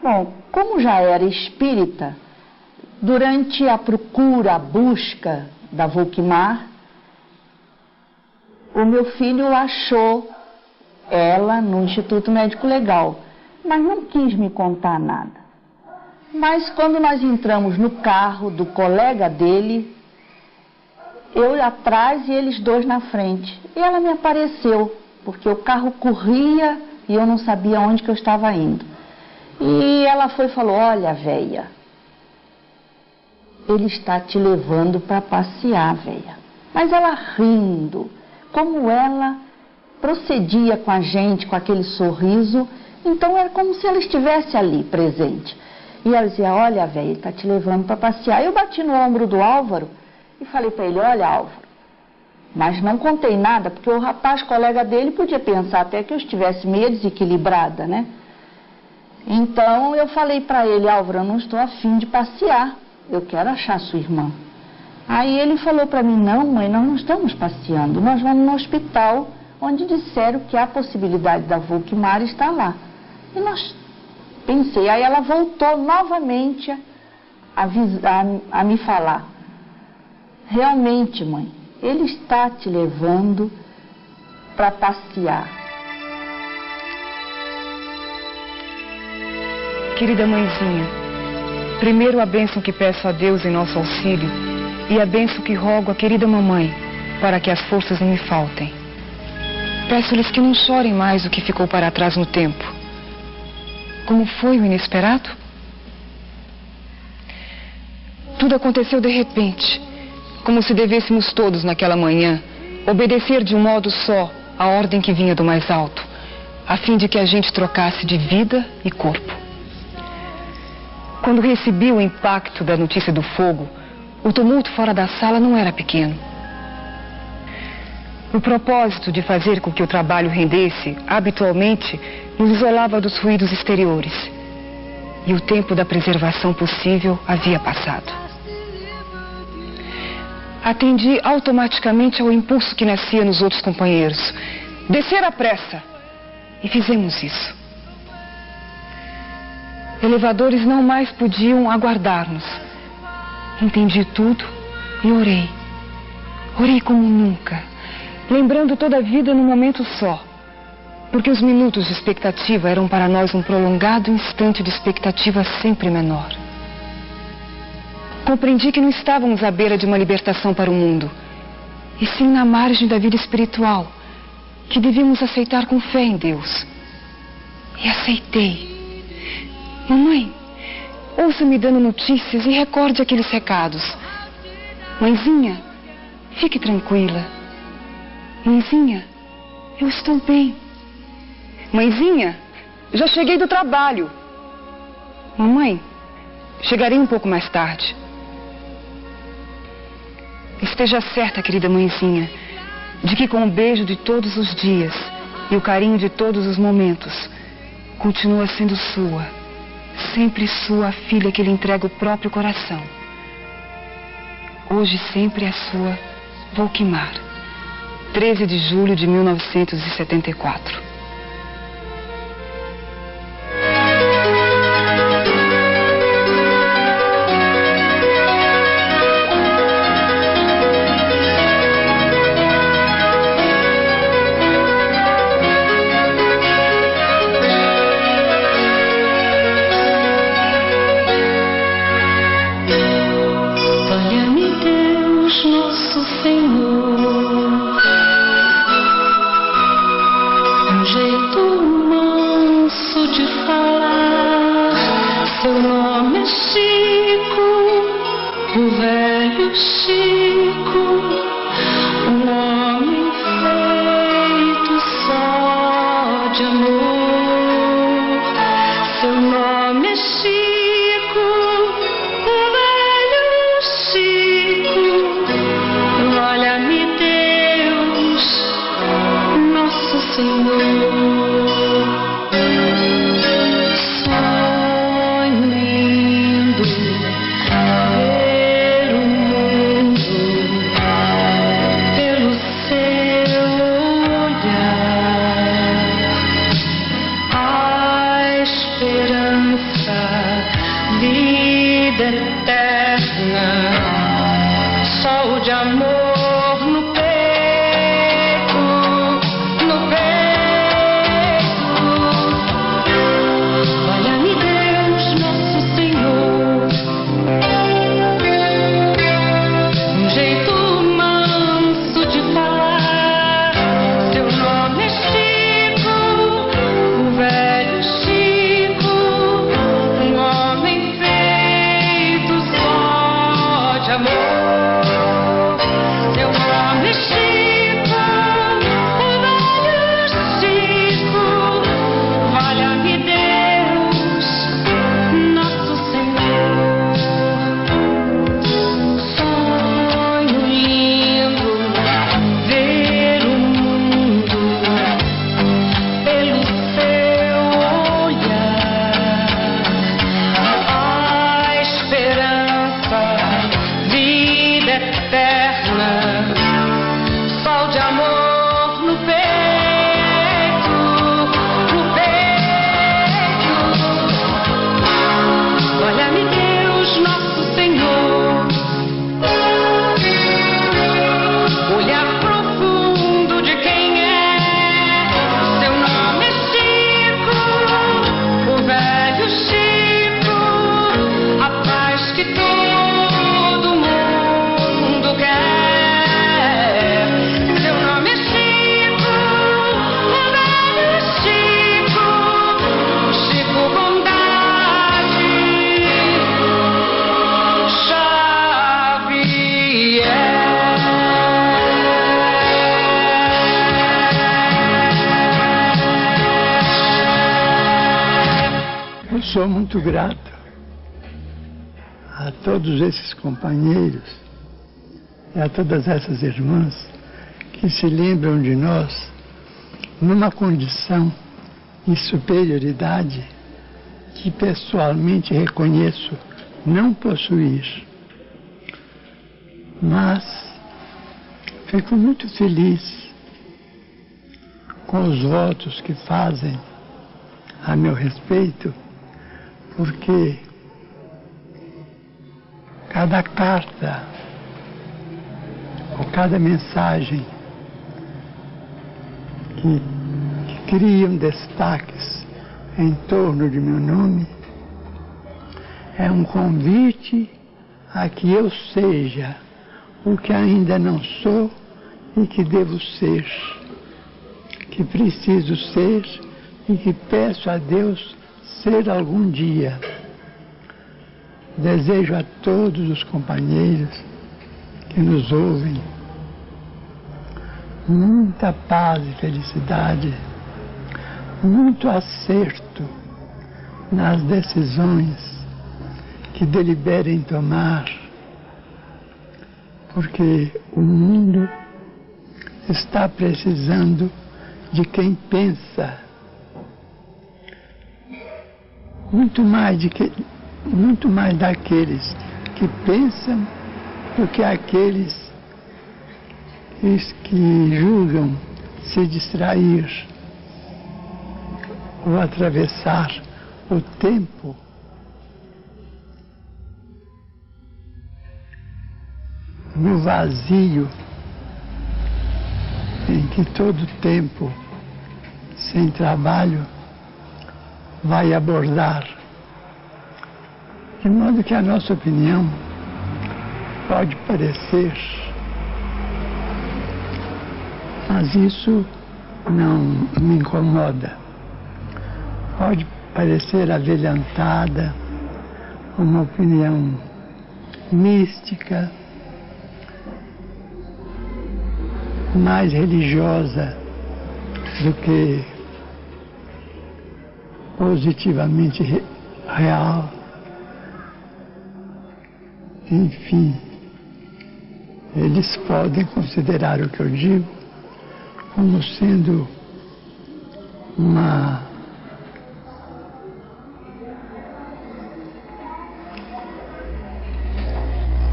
Bom, como já era espírita, durante a procura, a busca da Valquimar, o meu filho achou ela no Instituto Médico Legal, mas não quis me contar nada. Mas quando nós entramos no carro do colega dele, eu atrás e eles dois na frente, e ela me apareceu, porque o carro corria e eu não sabia onde que eu estava indo. E ela foi e falou: olha, véia, ele está te levando para passear, véia. Mas ela rindo, como ela procedia com a gente, com aquele sorriso, então era como se ela estivesse ali, presente. E ela dizia: olha, véia, ele está te levando para passear. Eu bati no ombro do Álvaro e falei para ele: olha, Álvaro, mas não contei nada, porque o rapaz, colega dele, podia pensar até que eu estivesse meio desequilibrada, né? Então eu falei para ele: Álvaro, eu não estou afim de passear, eu quero achar sua irmã. Aí ele falou para mim, não mãe, nós não estamos passeando, nós vamos no hospital onde disseram que há possibilidade da Volkmar estar lá. E nós pensei, aí ela voltou novamente a me falar, realmente mãe, ele está te levando para passear. Querida mãezinha, primeiro a bênção que peço a Deus em nosso auxílio e a bênção que rogo à querida mamãe para que as forças não me faltem. Peço-lhes que não chorem mais o que ficou para trás no tempo. Como foi o inesperado? Tudo aconteceu de repente, como se devêssemos todos naquela manhã obedecer de um modo só a ordem que vinha do mais alto, a fim de que a gente trocasse de vida e corpo. Quando recebi o impacto da notícia do fogo, o tumulto fora da sala não era pequeno. O propósito de fazer com que o trabalho rendesse, habitualmente, nos isolava dos ruídos exteriores. E o tempo da preservação possível havia passado. Atendi automaticamente ao impulso que nascia nos outros companheiros. Descer à pressa. E fizemos isso. Elevadores não mais podiam aguardar-nos. Entendi tudo e orei. Orei como nunca, lembrando toda a vida num momento só. Porque os minutos de expectativa eram para nós um prolongado instante de expectativa sempre menor. Compreendi que não estávamos à beira de uma libertação para o mundo, e sim na margem da vida espiritual, que devíamos aceitar com fé em Deus. E aceitei. Mamãe, ouça-me dando notícias e recorde aqueles recados. Mãezinha, fique tranquila. Mãezinha, eu estou bem. Mãezinha, já cheguei do trabalho. Mamãe, chegarei um pouco mais tarde. Esteja certa, querida mãezinha, de que com o beijo de todos os dias e o carinho de todos os momentos, continua sendo sua, sempre sua filha que lhe entrega o próprio coração. Hoje sempre é sua, Volkmar. 13 de julho de 1974. Seu Sou muito grato a todos esses companheiros e a todas essas irmãs que se lembram de nós numa condição de superioridade que pessoalmente reconheço não possuir. Mas fico muito feliz com os votos que fazem a meu respeito, porque cada carta ou cada mensagem que criam destaques em torno de meu nome é um convite a que eu seja o que ainda não sou e que devo ser, que preciso ser e que peço a Deus ser algum dia. Desejo a todos os companheiros que nos ouvem muita paz e felicidade, muito acerto nas decisões que deliberem tomar, porque o mundo está precisando de quem pensa, muito mais daqueles que pensam do que aqueles que julgam se distrair ou atravessar o tempo no vazio em que todo tempo sem trabalho vai abordar, de modo que a nossa opinião pode parecer, mas isso não me incomoda. Pode parecer avelhantada, uma opinião mística, mais religiosa do que positivamente real. Enfim, eles podem considerar o que eu digo como sendo uma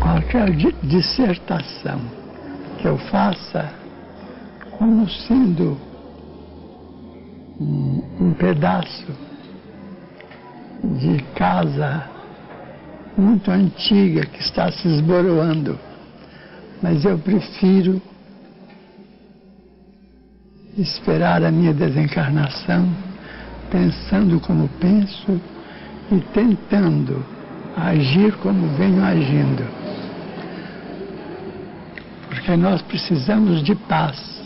qualquer dissertação que eu faça como sendo um pedaço de casa muito antiga que está se esboroando, mas eu prefiro esperar a minha desencarnação pensando como penso e tentando agir como venho agindo, porque nós precisamos de paz.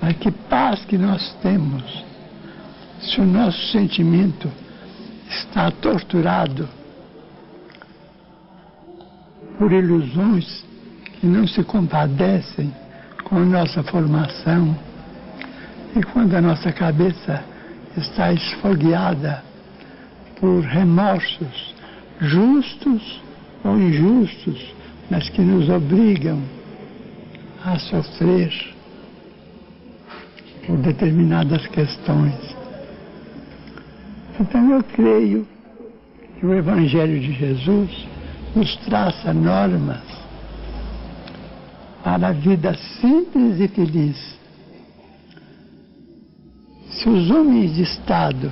Mas que paz que nós temos se o nosso sentimento está torturado por ilusões que não se compadecem com a nossa formação, e quando a nossa cabeça está esfogueada por remorsos justos ou injustos, mas que nos obrigam a sofrer por determinadas questões. Então eu creio que o Evangelho de Jesus nos traça normas para a vida simples e feliz. Se os homens de Estado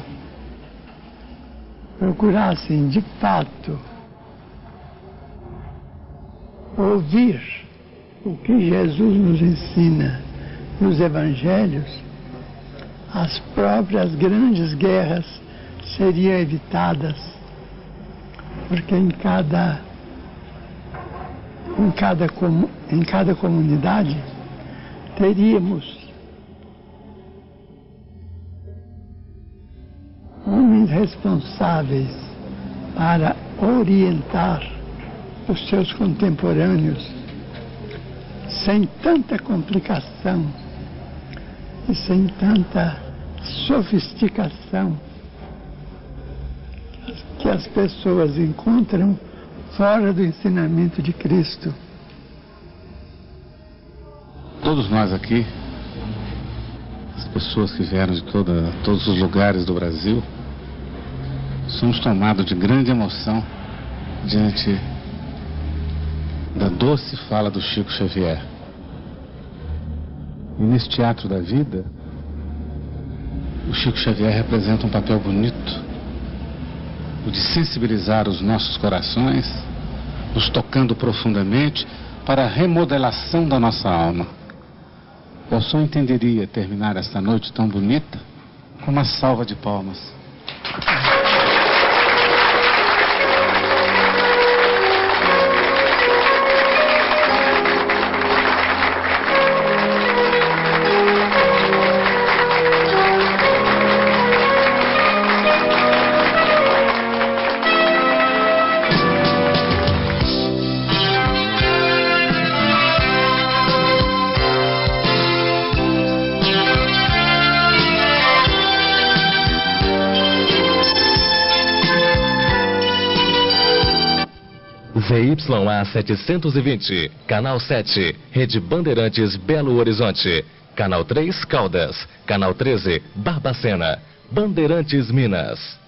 procurassem de fato ouvir o que Jesus nos ensina nos Evangelhos, as próprias grandes guerras seriam evitadas, porque em cada comunidade teríamos homens responsáveis para orientar os seus contemporâneos sem tanta complicação e sem tanta sofisticação que as pessoas encontram fora do ensinamento de Cristo. Todos nós aqui, as pessoas que vieram de todos os lugares do Brasil, somos tomados de grande emoção diante da doce fala do Chico Xavier. E nesse teatro da vida, o Chico Xavier representa um papel bonito, o de sensibilizar os nossos corações, nos tocando profundamente para a remodelação da nossa alma. Eu só entenderia terminar esta noite tão bonita com uma salva de palmas. ZYA 720, Canal 7, Rede Bandeirantes Belo Horizonte, Canal 3 Caldas, Canal 13 Barbacena, Bandeirantes Minas.